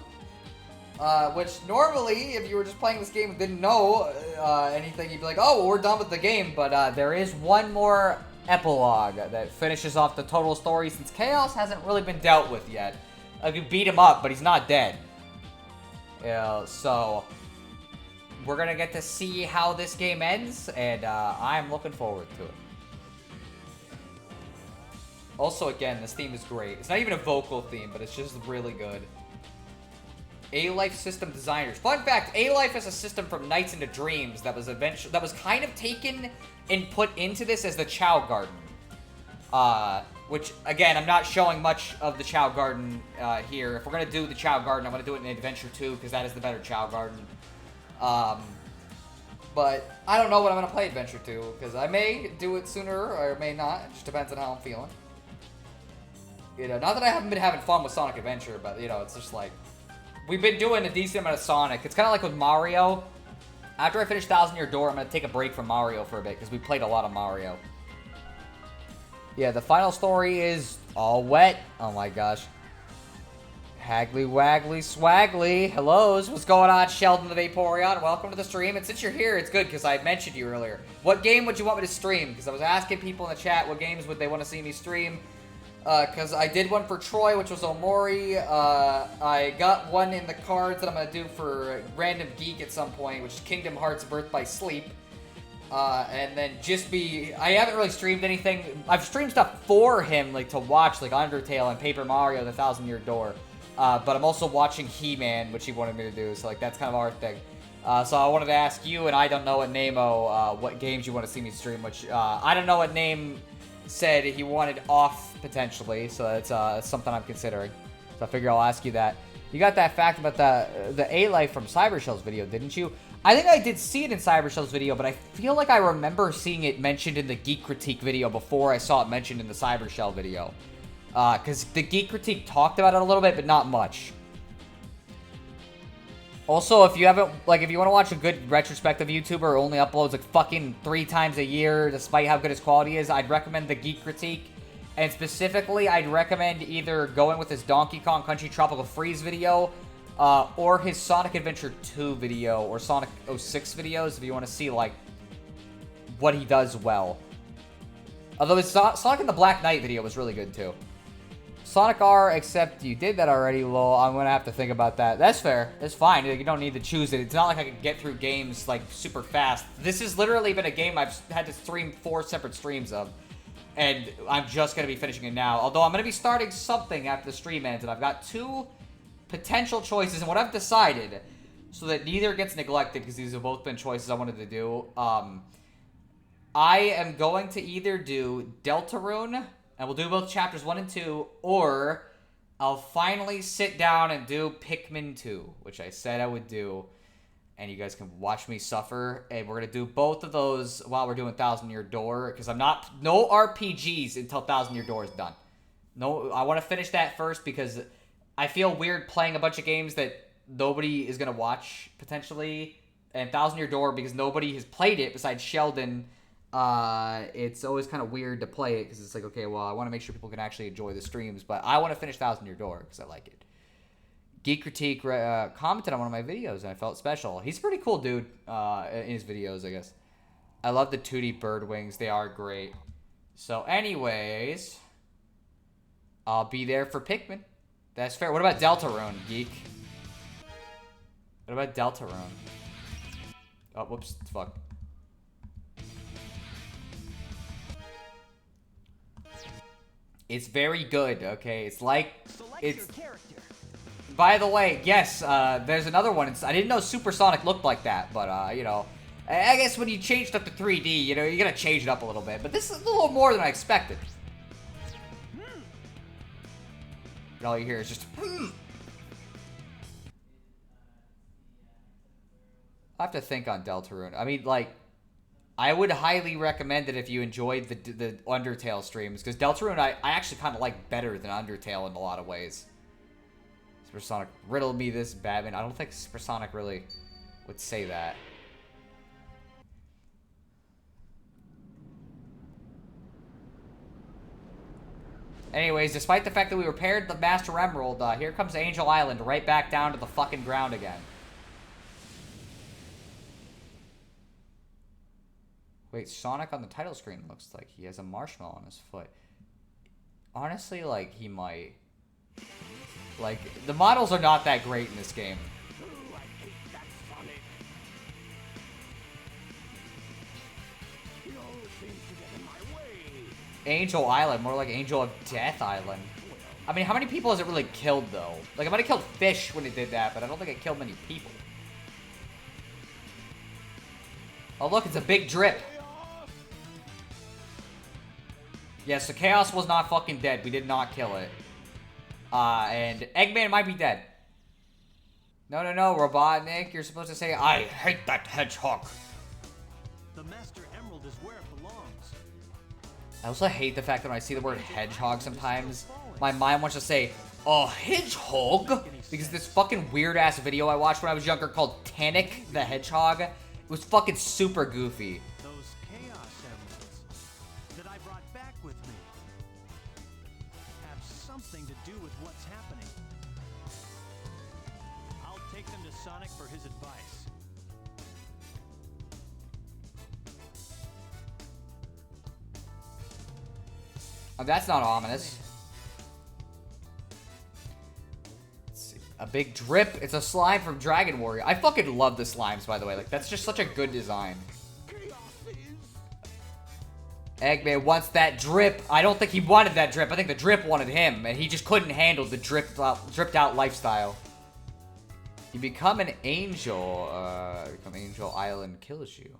A: Which normally, if you were just playing this game and didn't know anything, you'd be like, oh, well, we're done with the game. But there is one more epilogue that finishes off the total story, since Chaos hasn't really been dealt with yet. You beat him up, but he's not dead. So we're going to get to see how this game ends, and I'm looking forward to it. Also, again, this theme is great. It's not even a vocal theme, but it's just really good. A-Life system designers. Fun fact, A-Life is a system from Nights into Dreams that was kind of taken and put into this as the Chao Garden. Which, again, I'm not showing much of the Chao Garden here. If we're going to do the Chao Garden, I'm going to do it in Adventure 2, because that is the better Chao Garden. But I don't know what I'm going to play Adventure 2, because I may do it sooner or I may not. It just depends on how I'm feeling. You know, not that I haven't been having fun with Sonic Adventure, but, you know, it's just like, we've been doing a decent amount of Sonic. It's kind of like with Mario. After I finish Thousand Year Door, I'm going to take a break from Mario for a bit, because we played a lot of Mario. Yeah, the final story is all wet. Oh my gosh. Haggly Waggly Swaggly. Hellos. What's going on, Sheldon the Vaporeon? Welcome to the stream. And since you're here, it's good, because I mentioned you earlier. What game would you want me to stream? Because I was asking people in the chat what games would they want to see me stream. Because I did one for Troy, which was Omori. I got one in the cards that I'm going to do for Random Geek at some point, which is Kingdom Hearts Birth by Sleep. And then I haven't really streamed anything. I've streamed stuff for him, like, to watch, like Undertale and Paper Mario, The Thousand Year Door. But I'm also watching He-Man, which he wanted me to do, so, like, that's kind of our thing. So I wanted to ask you, and I don't know what Nemo, what games you want to see me stream, which, I don't know what name said he wanted off, potentially, so that's something I'm considering. So I figure I'll ask you that. You got that fact about the A-Life from Cybershell's video, didn't you? I think I did see it in Cybershell's video, but I feel like I remember seeing it mentioned in the Geek Critique video before I saw it mentioned in the Cybershell video. Because the Geek Critique talked about it a little bit, but not much. Also, if you haven't, like, if you want to watch a good retrospective YouTuber who only uploads, like, fucking 3 times a year, despite how good his quality is, I'd recommend the Geek Critique. And specifically, I'd recommend either going with his Donkey Kong Country Tropical Freeze video, or his Sonic Adventure 2 video, or Sonic 06 videos, if you want to see, like, what he does well. Although his Sonic and the Black Knight video was really good, too. Sonic R, except you did that already, lol. I'm going to have to think about that. That's fair. It's fine. You don't need to choose it. It's not like I can get through games, like, super fast. This has literally been a game I've had to stream 4 separate streams of. And I'm just going to be finishing it now. Although I'm going to be starting something after the stream ends. And I've got 2 potential choices. And what I've decided, so that neither gets neglected, because these have both been choices I wanted to do. I am going to either do Deltarune, and we'll do both chapters 1 and 2, or I'll finally sit down and do Pikmin 2, which I said I would do. And you guys can watch me suffer. And we're going to do both of those while we're doing Thousand Year Door. Because no RPGs until Thousand Year Door is done. No, I want to finish that first because I feel weird playing a bunch of games that nobody is going to watch, potentially. And Thousand Year Door, because nobody has played it besides Sheldon it's always kind of weird to play it because it's like, okay, well, I want to make sure people can actually enjoy the streams, but I want to finish Thousand Year Door because I like it. Geek Critique commented on one of my videos, and I felt special. He's a pretty cool dude in his videos, I guess. I love the 2D bird wings. They are great. So, anyways, I'll be there for Pikmin. That's fair. What about Deltarune, Geek? What about Deltarune? Oh, whoops. Fuck. It's very good, okay? It's like...
E: Select
A: it's...
E: your character.
A: By the way, yes, there's another one. I didn't know Supersonic looked like that, but, you know... I guess when you changed up to 3D, you know, you're gonna change it up a little bit. But this is a little more than I expected. And all you hear is just... I have to think on Deltarune. I mean, like... I would highly recommend it if you enjoyed the Undertale streams, because Deltarune I actually kind of like better than Undertale in a lot of ways. Supersonic riddled me this, Batman. I don't think Supersonic really would say that. Anyways, despite the fact that we repaired the Master Emerald, here comes Angel Island right back down to the fucking ground again. Wait, Sonic on the title screen looks like he has a marshmallow on his foot. Honestly, like, he might. Like, the models are not that great in this game.
B: Ooh, I hate that Sonic. He always seems to get in my way.
A: Angel Island, more like Angel of Death Island. I mean, how many people has it really killed, though? Like, it might have killed fish when it did that, but I don't think it killed many people. Oh, look, it's a big drip. Yeah, so Chaos was not fucking dead. We did not kill it. And Eggman might be dead. No, Robotnik, you're supposed to say, I hate that hedgehog.
E: The Master Emerald is where it belongs.
A: I also hate the fact that when I see the word hedgehog sometimes, my mind wants to say, oh, hedgehog? Because this fucking weird-ass video I watched when I was younger called Tannic the Hedgehog, it was fucking super goofy.
E: Those Chaos Emeralds that I brought back with me have something to do with what's happening. I'll take them to Sonic for his advice.
A: Oh, that's not ominous. Let's see. A big drip. It's a slime from Dragon Warrior. I fucking love the slimes, by the way. Like, that's just such a good design. Eggman wants that drip. I don't think he wanted that drip. I think the drip wanted him, and he just couldn't handle the dripped out lifestyle. You become an angel. Become Angel Island kills you.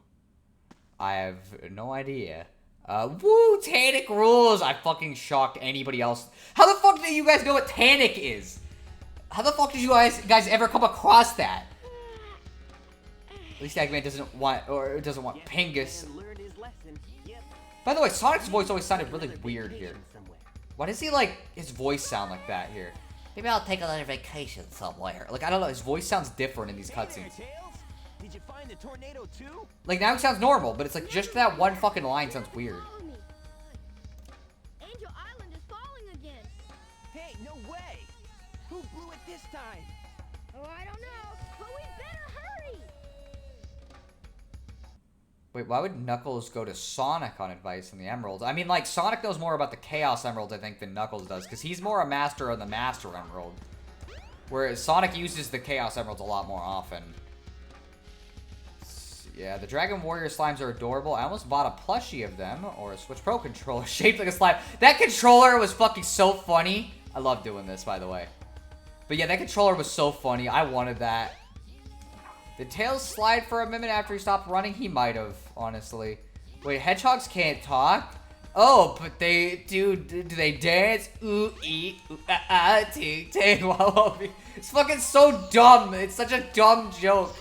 A: I have no idea. Woo, Tannic rules! I fucking shocked anybody else. How the fuck do you guys know what Tannic is? How the fuck did you guys ever come across that? At least Eggman doesn't want Pingus. By the way, Sonic's voice always sounded really weird here. Why does he, like, his voice sound like that here? Maybe I'll take a little vacation somewhere. Like, I don't know, his voice sounds different in these cutscenes.
E: Did you find the tornado too?
A: Like, now it sounds normal, but it's like, just that one fucking line sounds weird.
D: Follow me. Angel Island is falling again.
E: Hey, no way! Who blew it this time?
D: Oh, I don't know, but we better hurry.
A: Wait, why would Knuckles go to Sonic on advice on the Emeralds? I mean, like, Sonic knows more about the Chaos Emeralds, I think, than Knuckles does, because he's more a master of the Master Emerald. Whereas Sonic uses the Chaos Emeralds a lot more often. Yeah, the Dragon Warrior slimes are adorable. I almost bought a plushie of them, or a Switch Pro controller shaped like a slime. That controller was fucking so funny. I love doing this, by the way. But yeah, that controller was so funny. I wanted that. Did Tails slide for a minute after he stopped running? He might have, honestly. Wait, hedgehogs can't talk? Oh, but they do they dance? Ooh, ee, ooh, ah, ah, ting, ting, wallaby. It's fucking so dumb. It's such a dumb joke.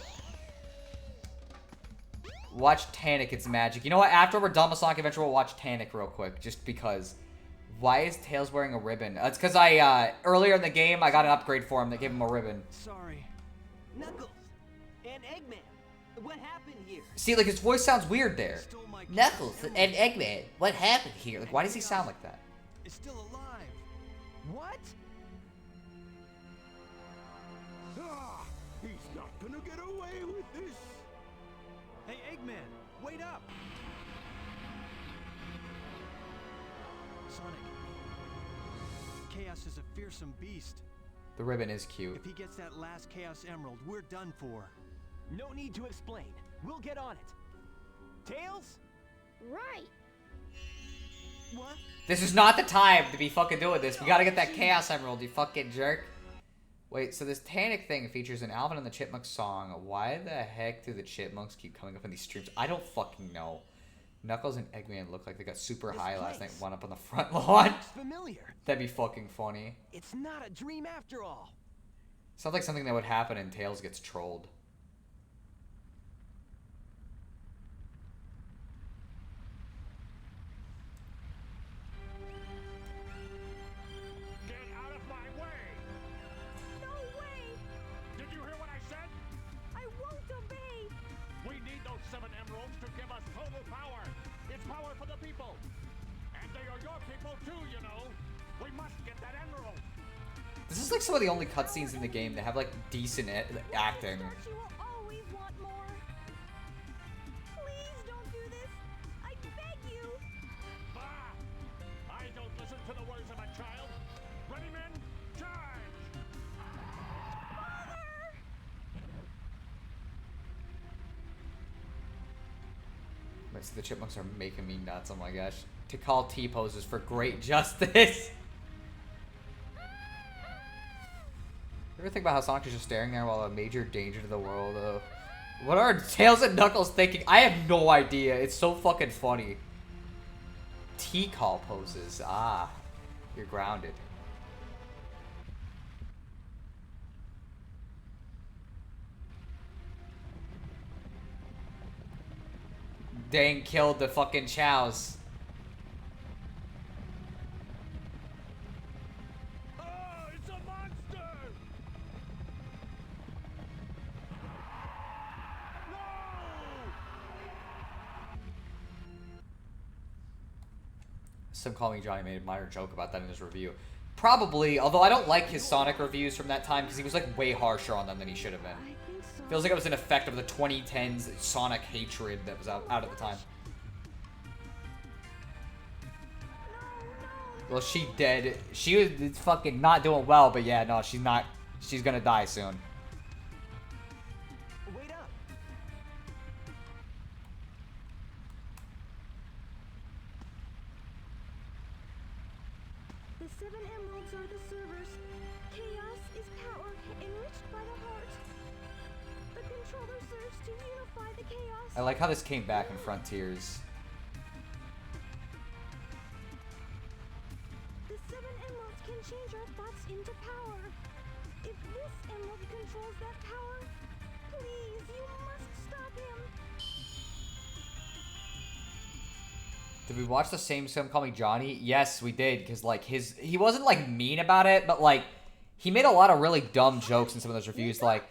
A: Watch Tannic, it's magic. You know what? After we're done with Sonic Adventure, we'll watch Tannic real quick, just because. Why is Tails wearing a ribbon? It's because earlier in the game, I got an upgrade for him that gave him a ribbon.
E: Sorry. Knuckles and Eggman. What happened here?
A: See, like, his voice sounds weird there.
E: Stole my
A: Knuckles
E: Chaos
A: and
E: Emerald.
A: Eggman, what happened here? Like, why does he sound like that?
E: It's still alive. What?
C: Ah! He's not gonna get away with this!
E: Hey, Eggman, wait up! Sonic. Chaos is a fearsome beast.
A: The ribbon is cute.
E: If he gets that last Chaos Emerald, we're done for. No need to explain. We'll get on it. Tails?
D: Right.
E: What?
A: This is not the time to be fucking doing this. We gotta get that Chaos Emerald, you fucking jerk. Wait, so this Tannic thing features an Alvin and the Chipmunks song. Why the heck do the Chipmunks keep coming up in these streams? I don't fucking know. Knuckles and Eggman look like they got super
E: This
A: high last night.
E: place.
A: One up on the front lawn.
E: It's familiar.
A: That'd be fucking funny.
E: It's not a dream after all.
A: Sounds like something that would happen in Tails Gets Trolled.
B: Get out of my way!
F: No way!
B: Did you hear what I said?
F: I won't obey!
B: We need those 7 emeralds to give us total power. It's power for the people. And they are your people too, you know. We must get that emerald.
A: This is like some of the only cutscenes in the game that have like decent acting.
F: Starchy will always want more. Please don't do this. I beg you.
B: Bah! I don't listen to the words of a child. Ready, men? Charge!
A: So the Chipmunks are making me nuts. Oh my gosh. To call T poses for great justice. You ever think about how Sonic is just staring there while a major danger to the world? What are Tails and Knuckles thinking? I have no idea. It's so fucking funny. T-call poses. Ah, you're grounded. Dang killed the fucking Chows.
B: Oh, it's a monster! No!
A: Some Call Me Johnny made a minor joke about that in his review. Probably, although I don't like his Sonic reviews from that time because he was like way harsher on them than he should have been.
F: I think so.
A: Feels like it was an effect of the 2010s Sonic hatred that was out at the time. Well, she dead. She was fucking not doing well, but yeah, no, she's not. She's gonna die soon.
E: Wait up.
F: The 7 emeralds are the servers. Chaos is power enriched by the heart. The controller serves to unify the chaos.
A: I like how this came back in Frontiers.
F: The 7 emeralds can change our thoughts into power. If this emerald controls that power, please, you must stop him.
A: Did we watch the same Some Call Me Johnny? Yes, we did, because like he wasn't like mean about it, but like he made a lot of really dumb jokes in some of those reviews, like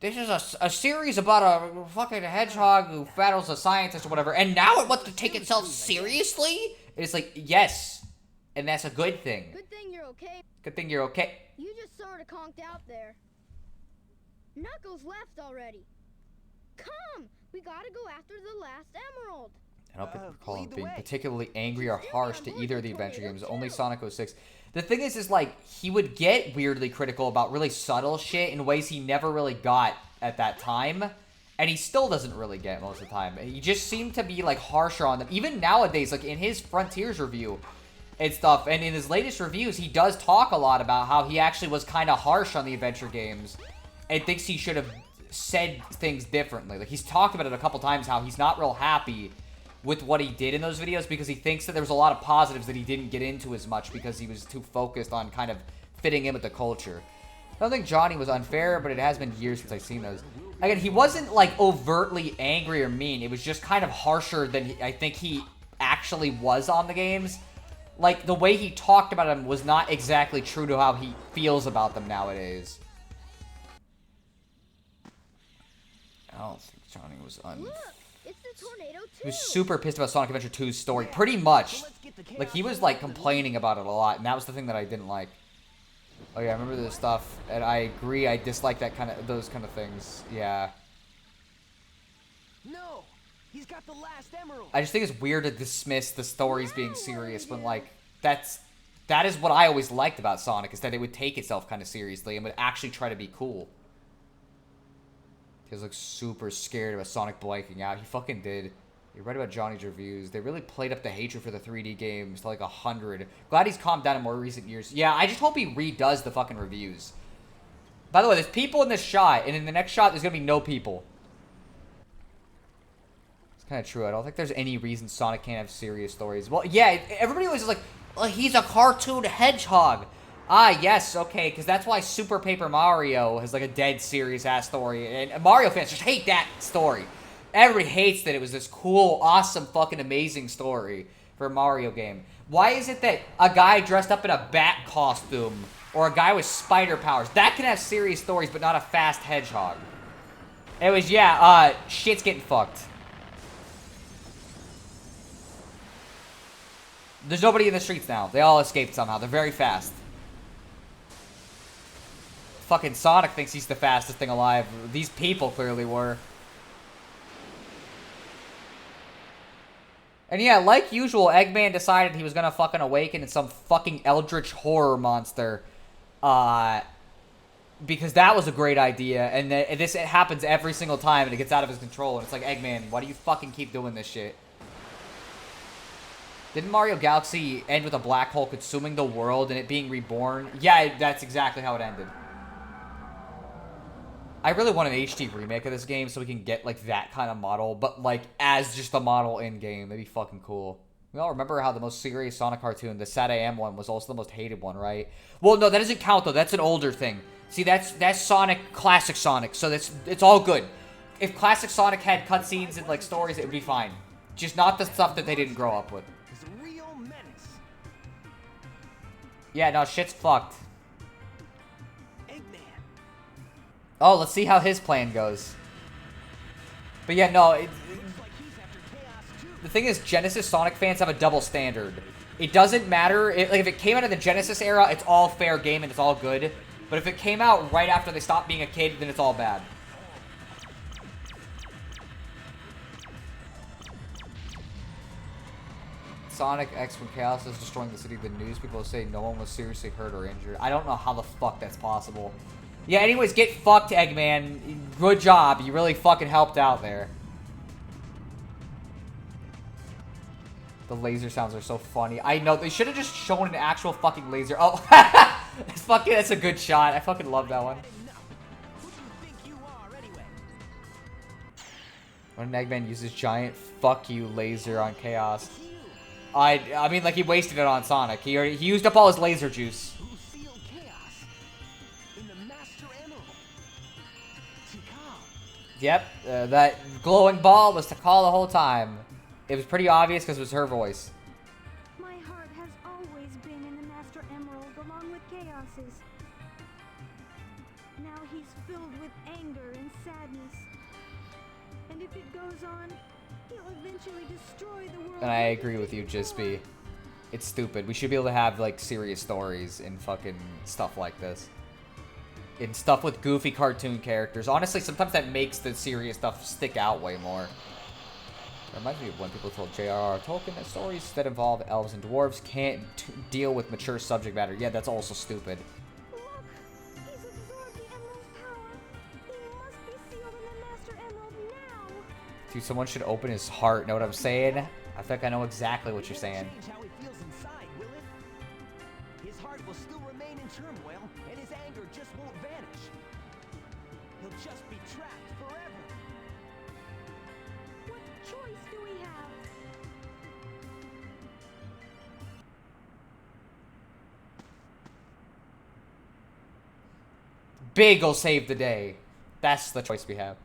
A: this is a series about a fucking hedgehog who battles a scientist or whatever, and now it wants to take itself seriously? It's like, yes, and that's a good thing.
D: Good thing you're okay.
A: Good thing you're okay.
D: You just sort of conked out there. Knuckles left already. Come! We gotta go after the last emerald.
A: I don't recall him
E: lead the
A: being
E: way.
A: particularly angry or
D: Still
A: harsh
D: on
A: to
D: board
A: either of
D: with
A: the adventure
D: Tornado
A: games, only
D: too.
A: Sonic 06. The thing is like, he would get weirdly critical about really subtle shit in ways he never really got at that time, and he still doesn't really get most of the time. He just seemed to be, like, harsher on them. Even nowadays, like, in his Frontiers review and stuff, and in his latest reviews, he does talk a lot about how he actually was kind of harsh on the adventure games and thinks he should have said things differently. Like, he's talked about it a couple times, how he's not real happy with what he did in those videos because he thinks that there was a lot of positives that he didn't get into as much because he was too focused on kind of fitting in with the culture. I don't think Johnny was unfair, but it has been years since I've seen those. Again, he wasn't like overtly angry or mean. It was just kind of harsher than I think he actually was on the games. Like, the way he talked about them was not exactly true to how he feels about them nowadays. Oh, don't think Johnny was
D: Look, it's the tornado too.
A: He was super pissed about Sonic Adventure 2's story, pretty much. Like, he was, like, complaining about it a lot, and that was the thing that I didn't like. Oh, yeah, I remember this stuff, and I agree, I dislike those kind of things. Yeah.
E: No! He's got the last emerald!
A: I just think it's weird to dismiss the stories being serious when, like, that is what I always liked about Sonic, is that it would take itself kind of seriously and would actually try to be cool. He was, like, super scared about Sonic blanking out. He fucking did. You're right about Johnny's reviews. They really played up the hatred for the 3D games to, like, 100. Glad he's calmed down in more recent years. Yeah, I just hope he redoes the fucking reviews. By the way, there's people in this shot, and in the next shot, there's gonna be no people. It's kind of true. I don't think there's any reason Sonic can't have serious stories. Well, yeah, everybody was just like, well, he's a cartoon hedgehog. Ah, yes, okay, because that's why Super Paper Mario has, like, a dead serious-ass story. And Mario fans just hate that story. Everybody hates that it was this cool, awesome, fucking amazing story for a Mario game. Why is it that a guy dressed up in a bat costume or a guy with spider powers, that can have serious stories, but not a fast hedgehog? Anyways, yeah, shit's getting fucked. There's nobody in the streets now. They all escaped somehow. They're very fast. Fucking Sonic thinks he's the fastest thing alive. These people clearly were. And yeah, like usual, Eggman decided he was gonna fucking awaken in some fucking eldritch horror monster. Because that was a great idea, and this it happens every single time, and it gets out of his control, and it's like, Eggman, why do you fucking keep doing this shit? Didn't Mario Galaxy end with a black hole consuming the world and it being reborn? Yeah, that's exactly how it ended. I really want an HD remake of this game so we can get, like, that kind of model, but, like, as just the model in-game. That'd be fucking cool. We all remember how the most serious Sonic cartoon, the Sad AM one, was also the most hated one, right? Well, no, that doesn't count, though. That's an older thing. See, that's Sonic, classic Sonic, so it's all good. If classic Sonic had cutscenes and, like, stories, it would be fine. Just not the stuff that they didn't grow up with.
E: He's a real menace.
A: Yeah, no, shit's fucked.
E: Eggman.
A: Oh, let's see how his plan goes. But yeah, no,
E: Looks like he's after Chaos too.
A: the thing is, Genesis Sonic fans have a double standard. It doesn't matter, like, if it came out of the Genesis era, it's all fair game and it's all good. But if it came out right after they stopped being a kid, then it's all bad. Sonic X when Chaos is destroying the city, the news people say no one was seriously hurt or injured. I don't know how the fuck that's possible. Yeah, anyways, get fucked, Eggman. Good job. You really fucking helped out there. The laser sounds are so funny. I know, they should have just shown an actual fucking laser. Oh, that's a good shot. I fucking love that one.
E: Who do you think you are, anyway?
A: When Eggman uses giant fuck you laser on Chaos.
E: It's you.
A: I mean, like, he wasted it on Sonic. He used up all his laser juice.
E: Who sealed Chaos? In the Master Emerald. Tikal.
A: Yep, that glowing ball was Tikal the whole time. It was pretty obvious because it was her voice.
F: My heart has always been in the Master Emerald along with Chaos's. Now he's filled with anger and sadness. And if it goes on, he'll eventually destroy the world.
A: And I agree with you, Jispy. It's stupid. We should be able to have, like, serious stories in fucking stuff like this. In stuff with goofy cartoon characters. Honestly, sometimes that makes the serious stuff stick out way more. It reminds me of when people told J.R.R. Tolkien that stories that involve elves and dwarves can't deal with mature subject matter. Yeah, that's also stupid.
F: Look! He's absorbed the Emerald's power. He must be sealed in the Master Emerald now.
A: Dude, someone should open his heart. Know what I'm saying? I think I know exactly what you're saying.
E: Change how he feels inside, will it? His heart will still remain in turmoil, and his anger just won't vanish. He'll just be trapped forever.
F: What choice do we have?
A: Big will save the day. That's the choice we have.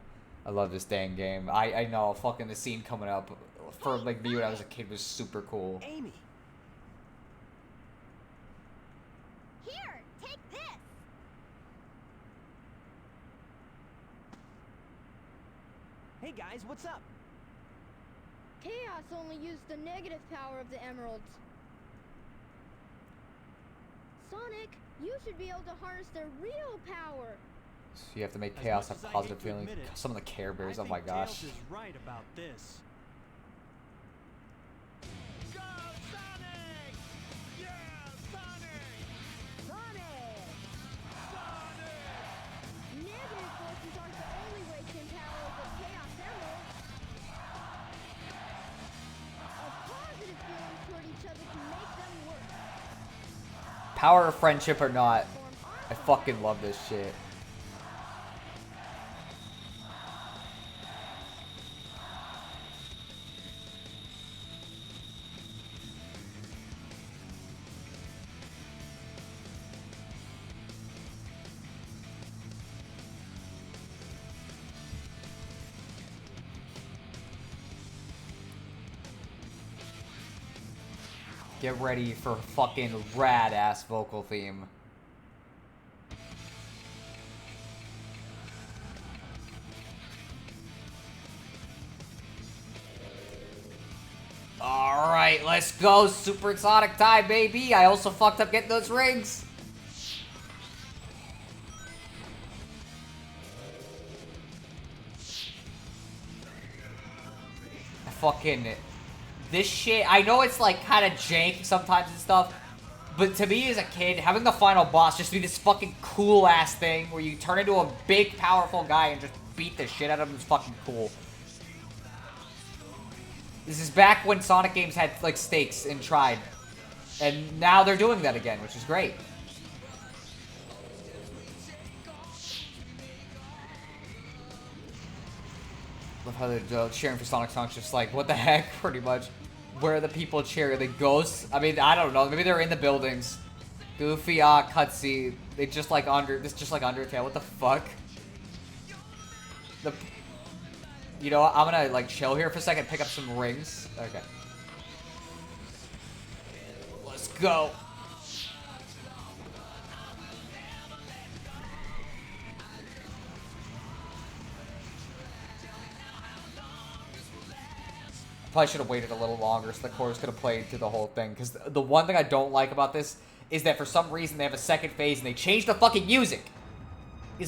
A: I love this dang game. I know, fucking the scene coming up for, like, me when I was a kid was super cool.
E: Amy.
D: Here, take this.
E: Hey guys, what's up?
F: Chaos only used the negative power of the emeralds. Sonic, you should be able to harness their real power.
A: So you have to make
E: As
A: Chaos
E: much
A: have
E: as I
A: positive
E: hate to
A: feelings.
E: admit it,
A: Some of the Care Bears,
E: I
A: oh my
E: think
A: gosh.
E: Tails is right about this. Go Sonic! Yeah, Sonic!
F: Sonic! Negative forces aren't the only way to empower the Chaos Emeralds. A positive feeling toward each other can make them work.
A: Power of friendship or not,
F: Form
A: I
F: awesome
A: fucking love this shit. Get ready for a fucking rad ass vocal theme. Alright, let's go. Supersonic time, baby. I also fucked up getting those rings. I fucking... This shit, I know it's like kind of jank sometimes and stuff, but to me as a kid, having the final boss just be this fucking cool ass thing where you turn into a big, powerful guy and just beat the shit out of him is fucking cool. This is back when Sonic games had like stakes and tried, and now they're doing that again, which is great. Love how they're cheering for Sonic songs, just like, what the heck, pretty much. Where are the people cheering? The ghosts? I mean, I don't know. Maybe they're in the buildings. Goofy, cutscene. They just like this just like Undertale. What the fuck? You know what? I'm gonna like chill here for a second, pick up some rings. Okay. Let's go. Probably should have waited a little longer so the chorus could have played through the whole thing. Because the one thing I don't like about this is that for some reason they have a second phase and they changed the fucking music.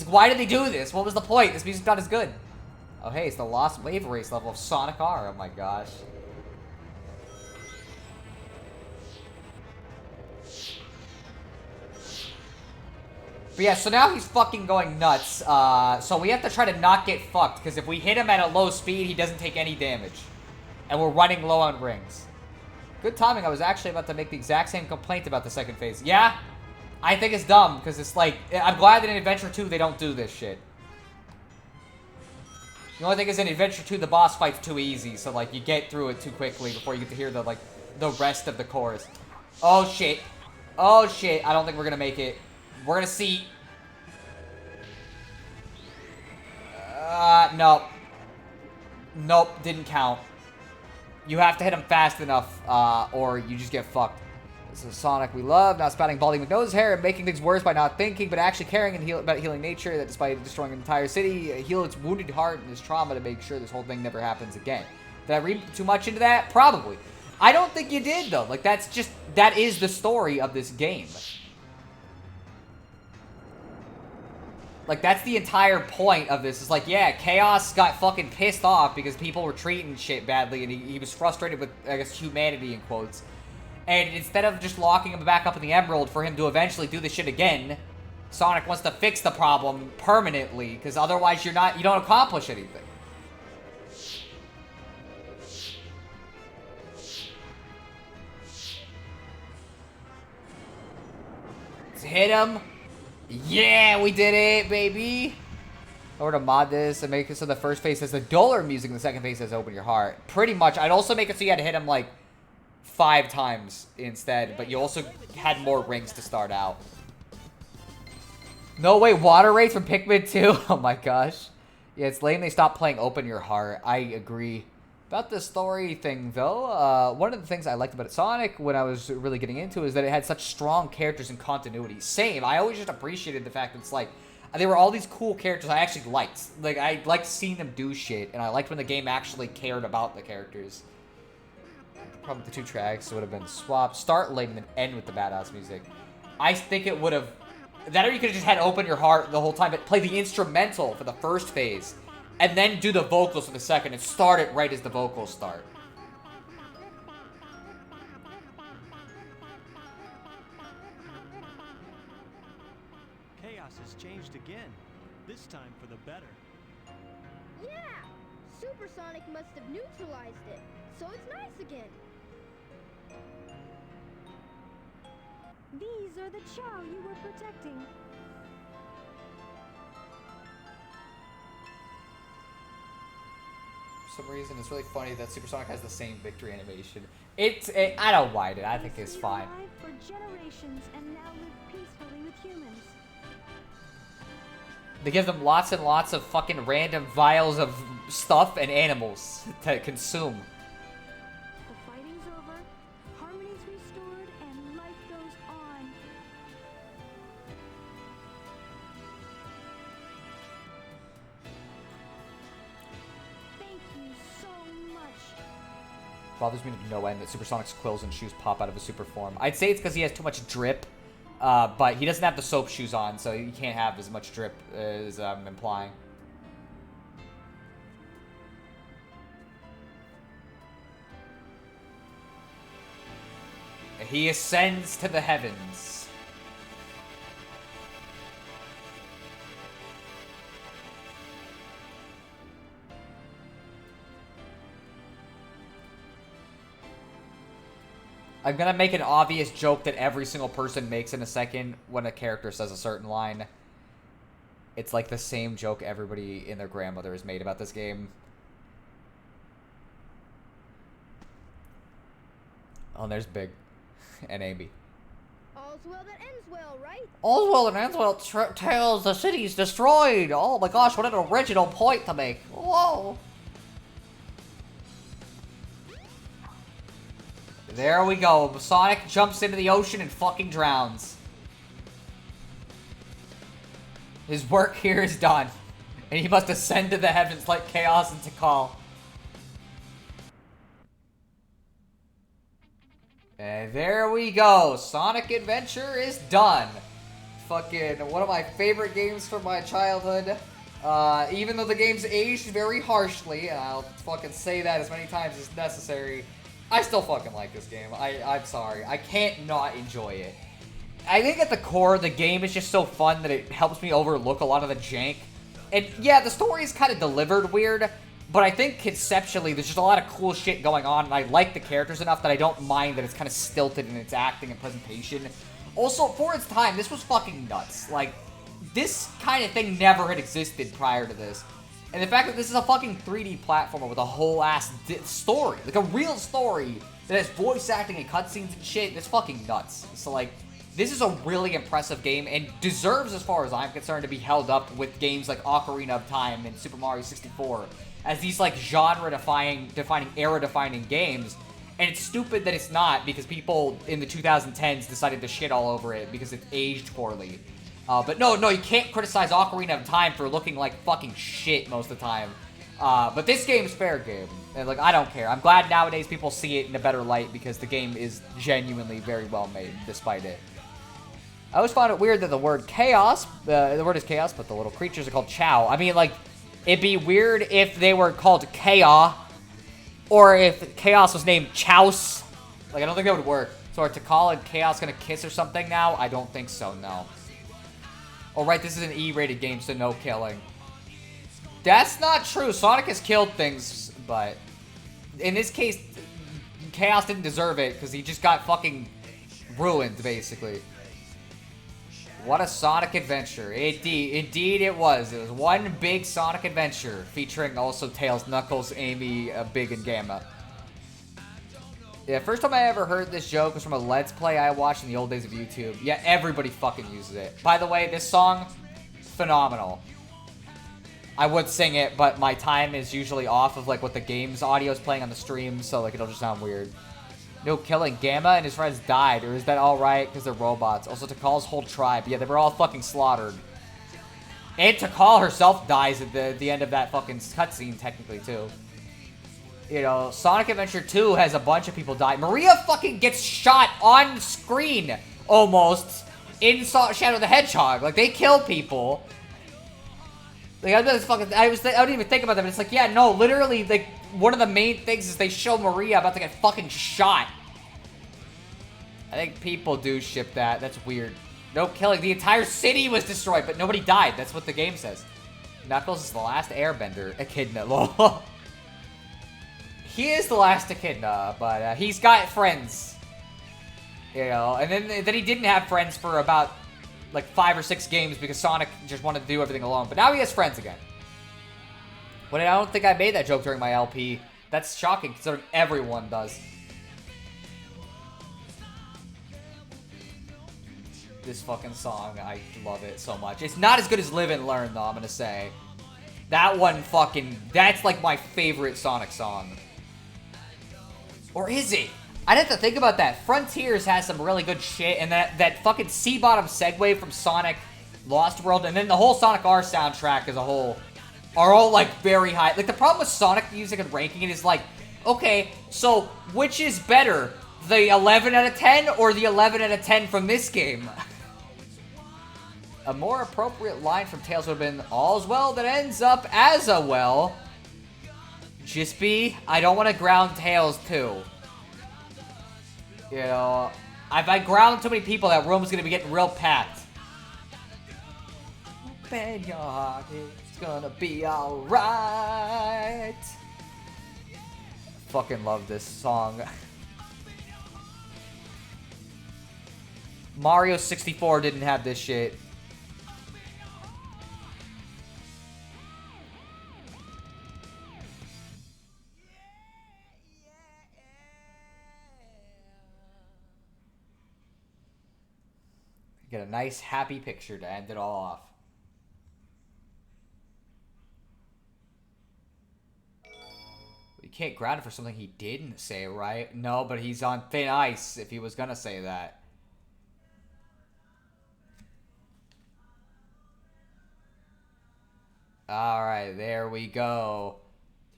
A: Why did they do this? What was the point? This music's not as good. Oh, hey, it's the Lost Wave Race level of Sonic R. Oh my gosh. But yeah, so now he's fucking going nuts. So we have to try to not get fucked. Because if we hit him at a low speed, he doesn't take any damage. And we're running low on rings. Good timing. I was actually about to make the exact same complaint about the second phase. Yeah, I think it's dumb because it's like, I'm glad that in Adventure 2 they don't do this shit. The only thing is in Adventure 2 the boss fight's too easy, so like you get through it too quickly before you get to hear the like the rest of the chorus. Oh shit. Oh shit. I don't think we're gonna make it. We're gonna see. Nope. Nope, didn't count. You have to hit him fast enough, or you just get fucked. This is Sonic we love, not spouting Baldy McNose hair and making things worse by not thinking, but actually caring and about healing nature, that despite destroying an entire city, heal its wounded heart and its trauma to make sure this whole thing never happens again. Did I read too much into that? Probably. I don't think you did, though. Like, that is the story of this game. Like, that's the entire point of this. It's like, yeah, Chaos got fucking pissed off because people were treating shit badly, and he was frustrated with, I guess, humanity, in quotes. And instead of just locking him back up in the Emerald for him to eventually do this shit again, Sonic wants to fix the problem permanently, because otherwise you don't accomplish anything. Let's hit him. Yeah, we did it, baby. Or to mod this and make it so the first phase has the duller music and the second phase says open your heart. Pretty much. I'd also make it so you had to hit him like 5 times instead, but you also had more rings to start out. No way, water race from Pikmin 2? Oh my gosh. Yeah, it's lame they stopped playing Open Your Heart. I agree. About the story thing, though, one of the things I liked about Sonic when I was really getting into is that it had such strong characters and continuity. Same. I always just appreciated the fact that it's like, They were all these cool characters I actually liked. Like, I liked seeing them do shit, and I liked when the game actually cared about the characters. Probably the 2 tracks would have been swapped. Start late and then end with the badass music. I think it would have... That or you could have just had Open Your Heart the whole time, but play the instrumental for the first phase, and then do the vocals for the second, and start it right as the vocals start.
E: Chaos has changed again. This time for the better.
F: Yeah! Supersonic must have neutralized it, so it's nice again. These are the Chao you were protecting.
A: For some reason, it's really funny that Supersonic has the same victory animation. I don't mind it. I think it's fine.
F: Survived for generations and now live peacefully with humans.
A: They give them lots and lots of fucking random vials of stuff and animals to consume.
F: The fighting's over, harmony's restored, and life goes on. Thank you so much.
A: Bothers me to no end that Supersonic's quills and shoes pop out of his super form. I'd say it's because he has too much drip, but he doesn't have the soap shoes on, so he can't have as much drip as I'm implying. He ascends to the heavens. I'm gonna make an obvious joke that every single person makes in a second when a character says a certain line. It's like the same joke everybody and their grandmother has made about this game. Oh, and there's Big and Amy.
F: All's well that ends well, right?
A: All's well that ends well. Tails, the city's destroyed. Oh my gosh, what an original point to make. Whoa. There we go. Sonic jumps into the ocean and fucking drowns. His work here is done. And he must ascend to the heavens like Chaos and Tikal. And there we go. Sonic Adventure is done. Fucking one of my favorite games from my childhood. Even though the game's aged very harshly, and I'll fucking say that as many times as necessary, I still fucking like this game. I'm sorry. I can't not enjoy it. I think at the core, the game is just so fun that it helps me overlook a lot of the jank. And yeah, the story is kind of delivered weird, but I think conceptually there's just a lot of cool shit going on, and I like the characters enough that I don't mind that it's kind of stilted in its acting and presentation. Also, for its time, this was fucking nuts. Like, this kind of thing never had existed prior to this. And the fact that this is a fucking 3D platformer with a whole ass story, like a real story that has voice acting and cutscenes and shit, that's fucking nuts. So like, this is a really impressive game and deserves, as far as I'm concerned, to be held up with games like Ocarina of Time and Super Mario 64 as these like genre-defining, era-defining games. And it's stupid that it's not, because people in the 2010s decided to shit all over it because it aged poorly. But no, you can't criticize Ocarina of Time for looking like fucking shit most of the time. But this game's fair game. And, like, I don't care. I'm glad nowadays people see it in a better light because the game is genuinely very well made, despite it. I always found it weird that the word chaos, the word is chaos, but the little creatures are called Chao. I mean, like, it'd be weird if they were called Chaos, or if Chaos was named Chouse. Like, I don't think that would work. So are Tikal and Chaos gonna kiss or something now? I don't think so, no. Oh, right, this is an E-rated game, so no killing. That's not true. Sonic has killed things, but in this case, Chaos didn't deserve it because he just got fucking ruined, basically. What a Sonic adventure. Indeed it was. It was one big Sonic adventure featuring also Tails, Knuckles, Amy, Big, and Gamma. Yeah, first time I ever heard this joke was from a Let's Play I watched in the old days of YouTube. Yeah, everybody fucking uses it. By the way, this song, phenomenal. I would sing it, but my time is usually off of like what the game's audio is playing on the stream, so like it'll just sound weird. No killing. Gamma and his friends died, or is that alright because they're robots? Also, Tikal's whole tribe. Yeah, they were all fucking slaughtered. And Tikal herself dies at the end of that fucking cutscene, technically, too. You know, Sonic Adventure 2 has a bunch of people die. Maria fucking gets shot on screen, almost, in Shadow the Hedgehog. Like, they kill people. Like, I don't even think about that, but it's like, yeah, no, literally, like, one of the main things is they show Maria about to get fucking shot. I think people do ship that. That's weird. No killing. The entire city was destroyed, but nobody died. That's what the game says. Knuckles is the last airbender. Echidna, lol. He is the last Echidna, but he's got friends. You know, and then he didn't have friends for about, like, 5 or 6 games because Sonic just wanted to do everything alone. But now he has friends again. But I don't think I made that joke during my LP. That's shocking, considering everyone does. This fucking song, I love it so much. It's not as good as Live and Learn, though, I'm gonna say. That one fucking... That's, like, my favorite Sonic song. Or is it? I'd have to think about that. Frontiers has some really good shit, and that fucking Sea-Bottom segue from Sonic Lost World, and then the whole Sonic R soundtrack as a whole are all, like, very high. Like, the problem with Sonic music and ranking it is, like, okay, so which is better? The 11 out of 10 or the 11 out of 10 from this game? A more appropriate line from Tails would have been, all's well that ends up as a well. Just be, I don't want to ground Tails too. You know, if I ground too many people, that room's gonna be getting real packed. Open your heart, it's gonna be alright. Fucking love this song. Mario 64 didn't have this shit. Get a nice happy picture to end it all off. You can't ground it for something he didn't say, right? No, but he's on thin ice if he was gonna say that. Alright, there we go.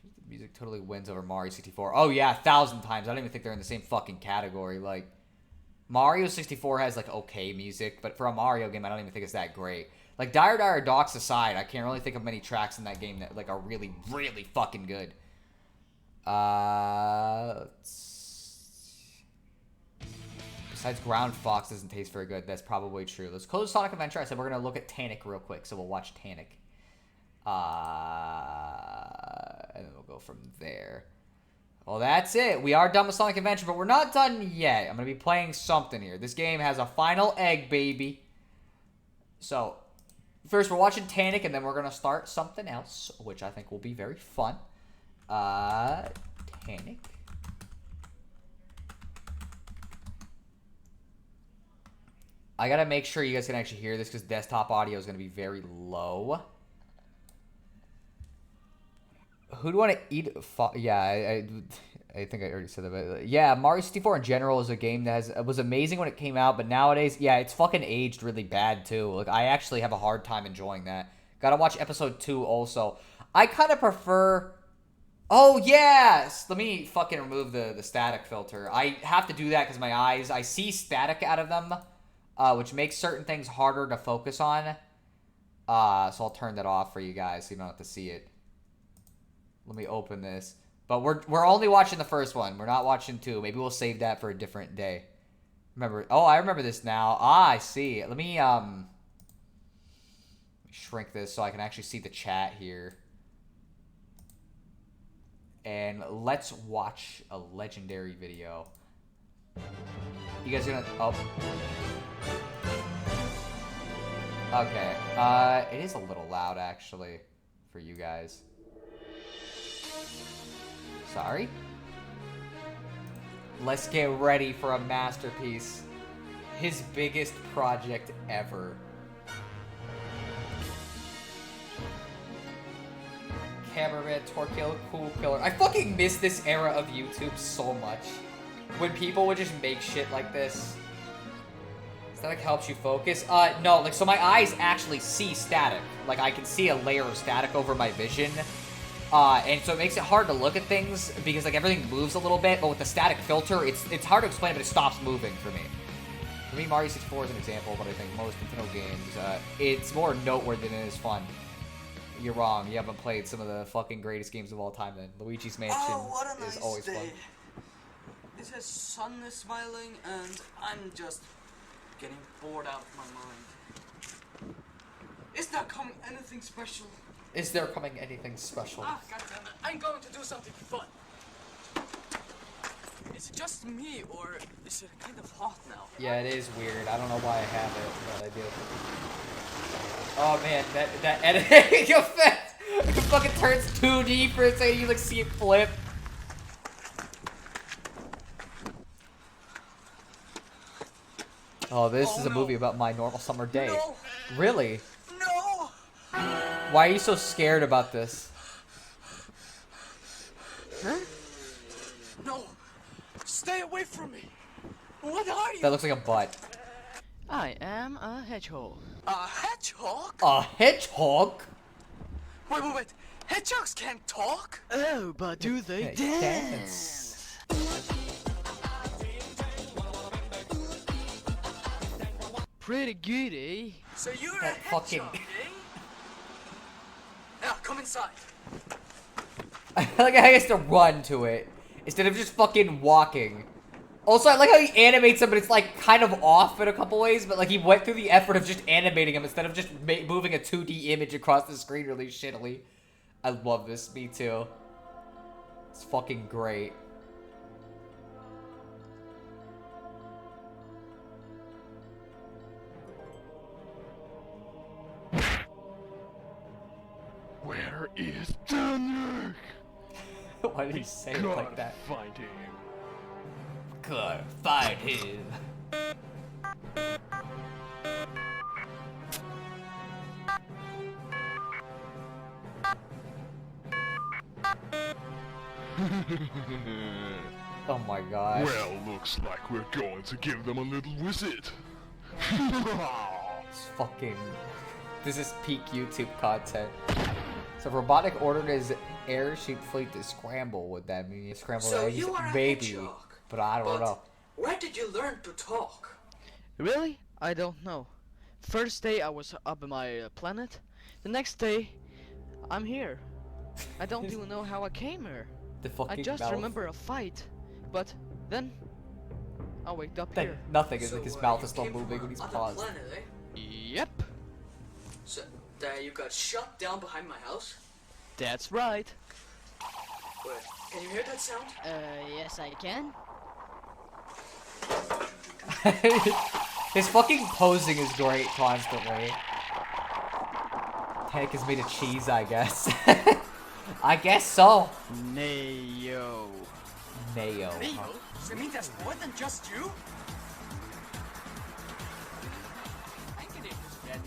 A: The music totally wins over Mario 64. Oh yeah, 1,000 times. I don't even think they're in the same fucking category. Like, Mario 64 has, like, okay music, but for a Mario game, I don't even think it's that great. Like, Dire Dire Docks aside, I can't really think of many tracks in that game that, like, are really, really fucking good. Besides Ground Fox doesn't taste very good. That's probably true. Let's close Sonic Adventure. I said we're going to look at Tannic real quick, so we'll watch Tannic. And then we'll go from there. Well, that's it. We are done with Sonic Adventure, but we're not done yet. I'm going to be playing something here. This game has a final egg, baby. So, first we're watching Tannic, and then we're going to start something else, which I think will be very fun. Tannic. I got to make sure you guys can actually hear this, because desktop audio is going to be very low. Who do you want to eat? Yeah, I think I already said that. But yeah, Mario 64 in general is a game that was amazing when it came out, but nowadays, yeah, it's fucking aged really bad too. Like, I actually have a hard time enjoying that. Gotta watch episode 2 also. I kind of prefer... Oh, yes! Let me fucking remove the static filter. I have to do that because my eyes, I see static out of them, which makes certain things harder to focus on. So I'll turn that off for you guys so you don't have to see it. Let me open this. But we're only watching the first one. We're not watching 2. Maybe we'll save that for a different day. Remember? Oh, I remember this now. Ah, I see. Let me shrink this so I can actually see the chat here. And let's watch a legendary video. You guys gonna... Oh. Okay. It is a little loud, actually, for you guys. Sorry. Let's get ready for a masterpiece. His biggest project ever. Cameraman, Torquil, Cool Killer. I fucking miss this era of YouTube so much. When people would just make shit like this. Static helps you focus? No, like, so my eyes actually see static. Like, I can see a layer of static over my vision. And so it makes it hard to look at things because, like, everything moves a little bit, but with the static filter, it's hard to explain, but it stops moving for me. For me, Mario 64 is an example of what I think most Nintendo games, it's more noteworthy than it is fun. You're wrong. You haven't played some of the fucking greatest games of all time then. Luigi's Mansion is always fun.
G: It has sun is smiling, and I'm just getting bored out of my mind. Is there coming anything special?
A: Is there coming anything special?
G: Ah, goddammit. I'm going to do something fun. Is it just me, or is it kind of hot now?
A: Yeah, it is weird. I don't know why I have it, but I do. Oh man, that editing effect! It fucking turns 2D for a second, you like see it flip. Oh, this is a movie about my normal summer day.
G: No.
A: Really?
G: No!
A: Why are you so scared about this?
G: Huh? No! Stay away from me! What are you?
A: That looks like a butt.
H: I am a hedgehog.
G: A hedgehog?
A: A hedgehog?
G: Wait. Hedgehogs can't talk?
H: Oh, but do they
A: They
H: dance? Pretty good, eh?
G: So you're
A: That
G: a
A: fucking-
G: hedgehog, eh? Now, come inside.
A: I like how he has to run to it instead of just fucking walking. Also, I like how he animates him, but it's like kind of off in a couple ways, but like he went through the effort of just animating him instead of just moving a 2D image across the screen really shittily. I love this. Me too. It's fucking great.
C: Where is Danik?
A: Why did he say it like that?
C: Find him.
A: Gotta find him. Oh my god.
C: Well, looks like we're going to give them a little visit.
A: It's fucking... This is peak YouTube content. So Robotnik ordered his airship fleet to scramble. Would that mean you scramble
G: So
A: eggs?
G: you are a
A: Maybe.
G: hedgehog,
A: But I don't know.
G: Where did you learn to talk?
H: Really? I don't know. First day I was up in my planet. The next day, I'm here. I don't even know how I came here.
A: The fucking
H: I just
A: mouth.
H: remember a fight, but then I waked up
A: That
H: here.
A: nothing is like his mouth
G: you
A: is still
G: came from
A: moving when he's
G: another
A: paused.
G: planet, eh?
H: Yep,
G: So, that you got shot down behind my house?
H: that's right.
G: Wait, can you hear that sound?
H: Yes I can.
A: His fucking posing is great constantly. Tank is made of cheese, I guess. I guess so.
H: Nayo.
A: Mayo.
G: Neo? So you mean there's more than just you? I can eat this bread.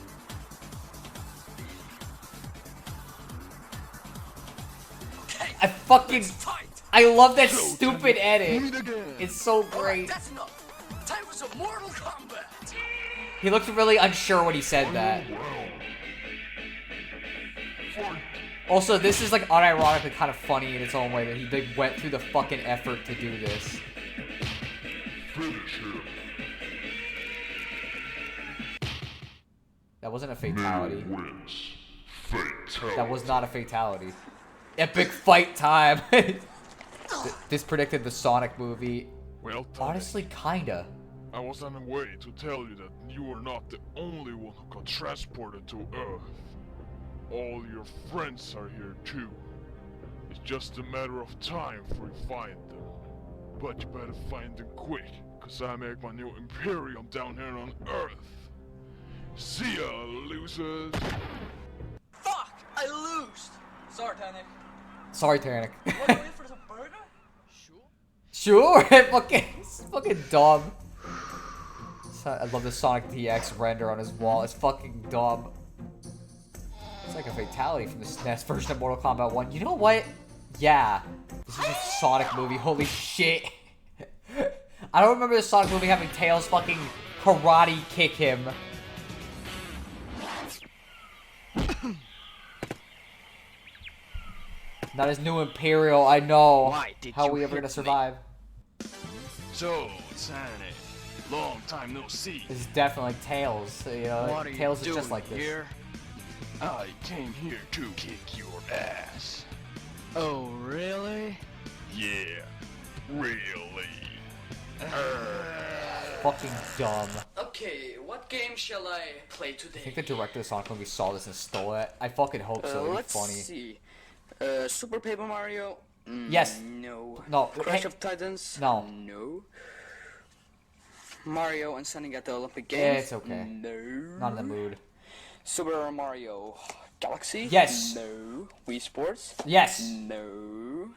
G: Okay,
A: I fucking...
G: let's fight!
A: I love that stupid edit.
C: Meet again.
A: It's so
B: Alright,
A: great.
B: that's enough. Time for some Mortal Kombat.
A: He looked really unsure when he said that. Also, this is like unironically kind of funny in its own way that he like, went through the fucking effort to do this.
C: Finish him.
A: That wasn't a fatality.
C: Wins. Fatality.
A: That was not a fatality. Epic fight time. This predicted the Sonic movie.
C: Well,
A: Honestly, kinda.
C: I was on the way to tell you that you are not the only one who got transported to Earth. All your friends are here too. It's just a matter of time before you find them. But you better find them quick, cause I make my new Imperium down here on Earth. See ya, losers!
G: Fuck! I lose! Sorry, Tanic.
A: Sorry, Taranik.
G: Want to wait for the burger?
A: Sure, it's fucking dumb. I love the Sonic DX render on his wall. It's fucking dumb. It's like a fatality from the SNES version of Mortal Kombat 1. You know what? Yeah. This is a Sonic movie. Holy shit. I don't remember the Sonic movie having Tails fucking karate kick him. Not his new Imperial, I know.
E: Why did
A: How
E: you
A: we ever
E: hit
A: gonna
E: me?
A: survive?
C: So, Sonic, long time no see.
A: This is definitely Tails. You know,
E: What are you
A: Tails is
E: doing
A: just like this.
E: here?
C: I came here to kick your ass.
H: Oh, really?
C: Yeah, really.
A: Fucking dumb.
G: Okay, what game shall I play today?
A: I think the director of the Sonic movie saw this and stole it. I fucking hope so. It'd be
G: Let's
A: funny.
G: see. Super Paper Mario?
A: Yes.
G: No.
A: No.
G: Crash
A: Hey.
G: of Titans?
A: No.
G: No. Mario and Sonic at the Olympic
A: Yeah,
G: Games?
A: it's okay.
G: No.
A: Not in the mood.
G: Super Mario Galaxy?
A: Yes.
G: No. Wii Sports?
A: Yes.
G: No.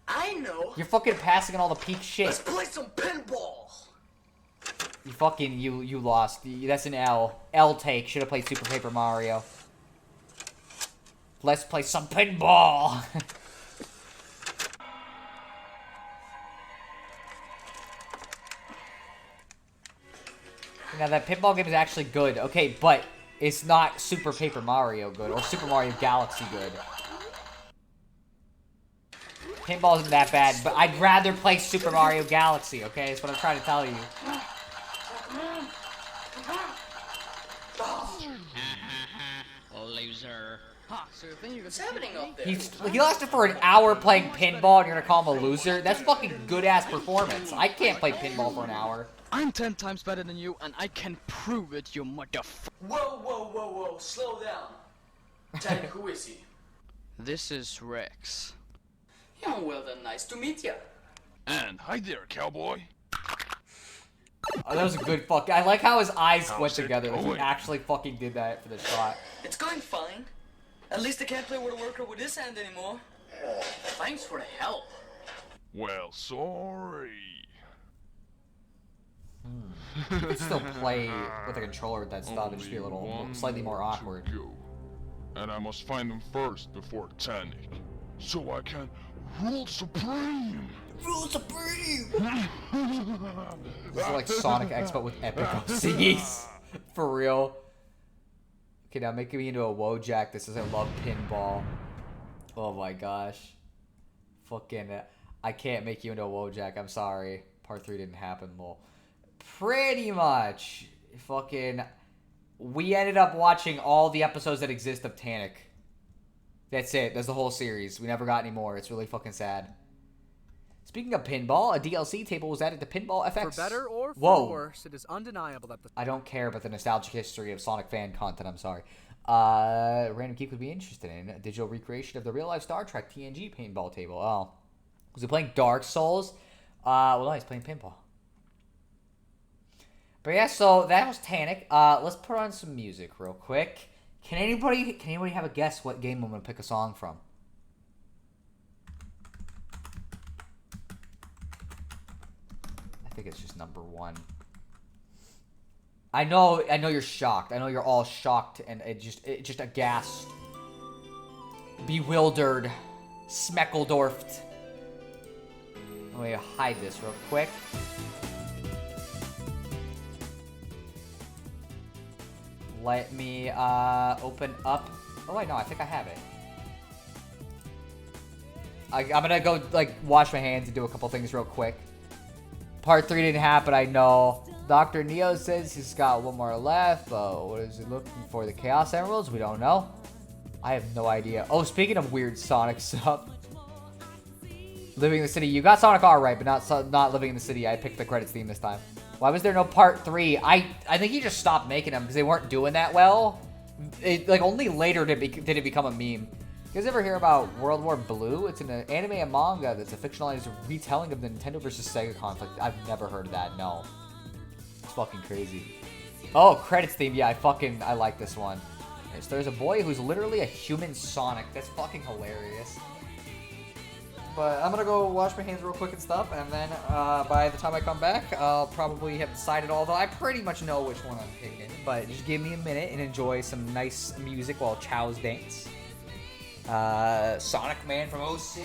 G: I know.
A: You're fucking passing on all the peak shit.
G: Let's play some pinball.
A: You fucking, you lost. That's an L. L take. Should have played Super Paper Mario. Let's play some pinball. Now that pinball game is actually good. Okay, but it's not Super Paper Mario good or Super Mario Galaxy good. Pinball isn't that bad, but I'd rather play Super Mario Galaxy, okay? That's what I'm trying to tell you.
H: Loser. Huh, so you think you
G: What's happening up there?
A: He lasted for an hour playing pinball and you're gonna call him a loser? That's fucking good-ass performance. I can't play pinball for an hour.
H: I'm 10 times better than you, and I can prove it, you motherfucker.
G: Whoa, slow down. Tell me, who is he?
H: This is Rex.
G: Yeah, well then, nice to meet ya.
C: And hi there, cowboy.
A: Oh, that was a good fuck. I like how his eyes went
C: How's it
A: together. Like he
C: going?
A: actually fucking did that for the shot.
G: It's going fine. At least I can't play with a worker with this hand anymore. Thanks for the help.
C: Well, sorry.
A: You could still play with a controller with that stuff. It'd just be a little,
C: Only
A: slightly more
C: one to
A: awkward.
C: go. And I must find them first before Tanic, so I can rule supreme.
A: Rule supreme! This is like Sonic X but with epic OCs. For real. Okay, now making me into a Wojak. This is I love pinball. Oh my gosh. Fucking, I can't make you into a Wojak. I'm sorry. Part 3 didn't happen, lol. Pretty much. Fucking, we ended up watching all the episodes that exist of Tanic. That's it. That's the whole series. We never got any more. It's really fucking sad. Speaking of pinball, a DLC table was added to Pinball FX.
I: For better or for
A: Whoa.
I: worse, it is undeniable that the
A: I don't care about the nostalgic history of Sonic fan content, I'm sorry. Random Geek would be interested in a digital recreation of the real-life Star Trek TNG paintball table. Oh. Was he playing Dark Souls? Well, no, he's playing pinball. But yeah, so that was Tanic. Let's put on some music real quick. Can anybody have a guess what game I'm going to pick a song from? I think it's just number 1. I know you're shocked. I know you're all shocked and just aghast, bewildered, Smeckledorfed. Let me hide this real quick. Let me open up. Oh wait, no, I think I have it. I'm gonna go like wash my hands and do a couple things real quick. Part 3 didn't happen, I know. Dr. Neo says he's got one more left. What is he looking for? The Chaos Emeralds? We don't know. I have no idea. Oh, speaking of weird Sonic stuff. Living in the City. You got Sonic R right, but not Living in the City. I picked the credits theme this time. Why was there no Part 3? I think he just stopped making them because they weren't doing that well. Like, only later did it become a meme. You guys ever hear about World War Blue? It's an anime and manga that's a fictionalized retelling of the Nintendo versus Sega conflict. I've never heard of that, no. It's fucking crazy. Oh, credits theme. Yeah, I like this one. So there's a boy who's literally a human Sonic. That's fucking hilarious. But I'm gonna go wash my hands real quick and stuff, and then by the time I come back, I'll probably have decided, although I pretty much know which one I'm picking. But just give me a minute and enjoy some nice music while Chow's dance. Sonic Man from 06.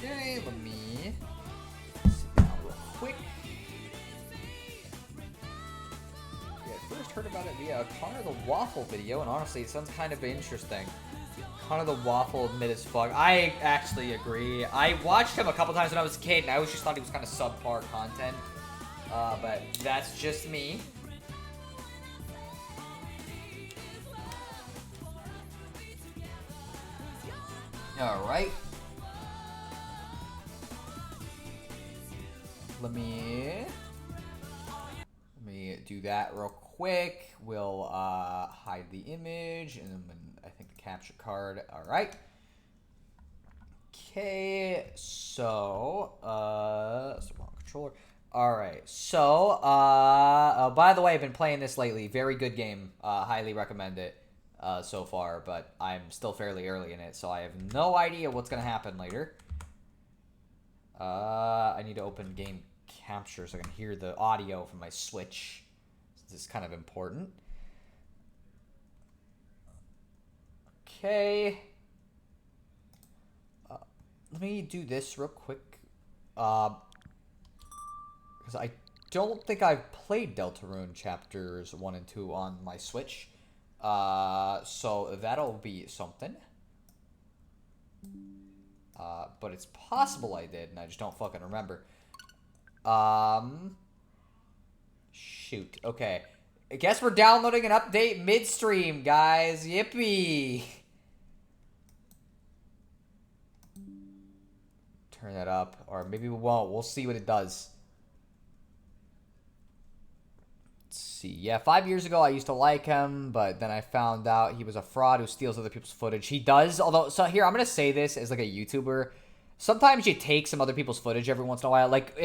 A: Okay, let me sit down real quick. Yeah, I first heard about it via Connor the Waffle video, and honestly, it sounds kind of interesting. Connor the Waffle admit as fuck. I actually agree. I watched him a couple times when I was a kid, and I always just thought he was kind of subpar content. But that's just me. Alright. Let me do that real quick. We'll hide the image and then I think the capture card. Alright. Okay, so wrong controller. Alright, so by the way, I've been playing this lately. Very good game. Highly recommend it. So far, but I'm still fairly early in it, so I have no idea what's gonna happen later. I need to open game capture so I can hear the audio from my Switch. This is kind of important. Okay. Let me do this real quick. Because I don't think I've played Deltarune Chapters 1 and 2 on my Switch. So that'll be something. But it's possible I did, and I just don't fucking remember. Shoot. Okay. I guess we're downloading an update midstream, guys. Yippee! Turn that up, or maybe we won't. We'll see what it does. See. Yeah, 5 years ago I used to like him, but then I found out he was a fraud who steals other people's footage. He does, although, so here, I'm gonna say this as like a YouTuber. Sometimes you take some other people's footage every once in a while. Like,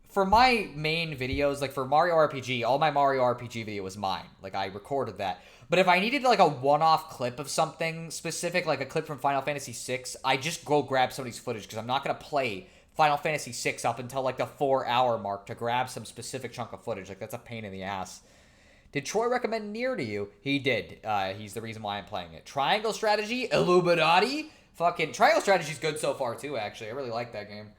A: for my main videos, like for Mario RPG, all my Mario RPG video was mine. Like, I recorded that. But if I needed like a one-off clip of something specific, like a clip from Final Fantasy VI, I just go grab somebody's footage, because I'm not gonna play Final Fantasy VI up until like the 4-hour mark to grab some specific chunk of footage. Like, that's a pain in the ass. Did Troy recommend Nier to you? He did. He's the reason why I'm playing it. Triangle Strategy? Illuminati? Fucking Triangle Strategy's good so far too, actually. I really like that game.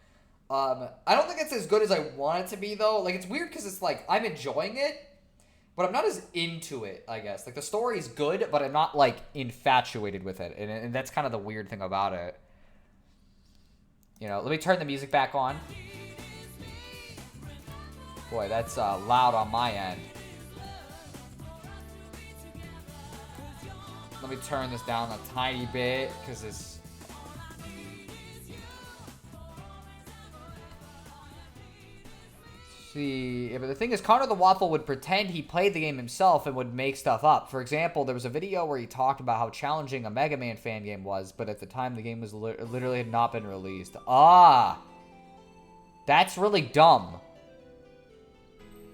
A: I don't think it's as good as I want it to be, though. Like, it's weird because it's like, I'm enjoying it, but I'm not as into it, I guess. Like, the story's good, but I'm not, like, infatuated with it. And that's kind of the weird thing about it. You know, let me turn the music back on. Boy, that's loud on my end. Let me turn this down a tiny bit, because it's... See, yeah, but the thing is, Connor the Waffle would pretend he played the game himself and would make stuff up. For example, there was a video where he talked about how challenging a Mega Man fan game was, but at the time the game was literally had not been released. Ah! That's really dumb.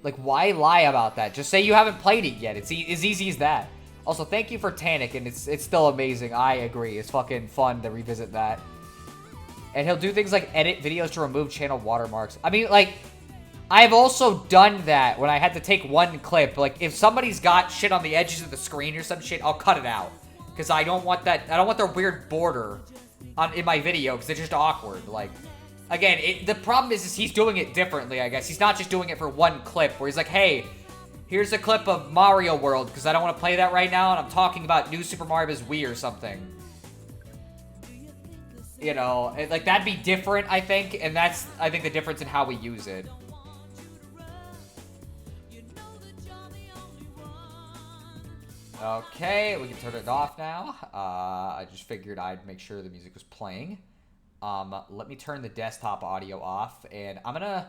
A: Like, why lie about that? Just say you haven't played it yet. It's as easy as that. Also, thank you for Tannic, and it's still amazing. I agree. It's fucking fun to revisit that. And he'll do things like edit videos to remove channel watermarks. I mean, like... I've also done that when I had to take one clip. Like, if somebody's got shit on the edges of the screen or some shit, I'll cut it out. Because I don't want that, I don't want their weird border in my video, because it's just awkward. Like, again, the problem is he's doing it differently, I guess. He's not just doing it for one clip, where he's like, hey, here's a clip of Mario World, because I don't want to play that right now, and I'm talking about New Super Mario Bros. Wii or something. You know, like, that'd be different, I think, and that's, I think, the difference in how we use it. Okay, we can turn it off now. I just figured I'd make sure the music was playing. Let me turn the desktop audio off, and I'm gonna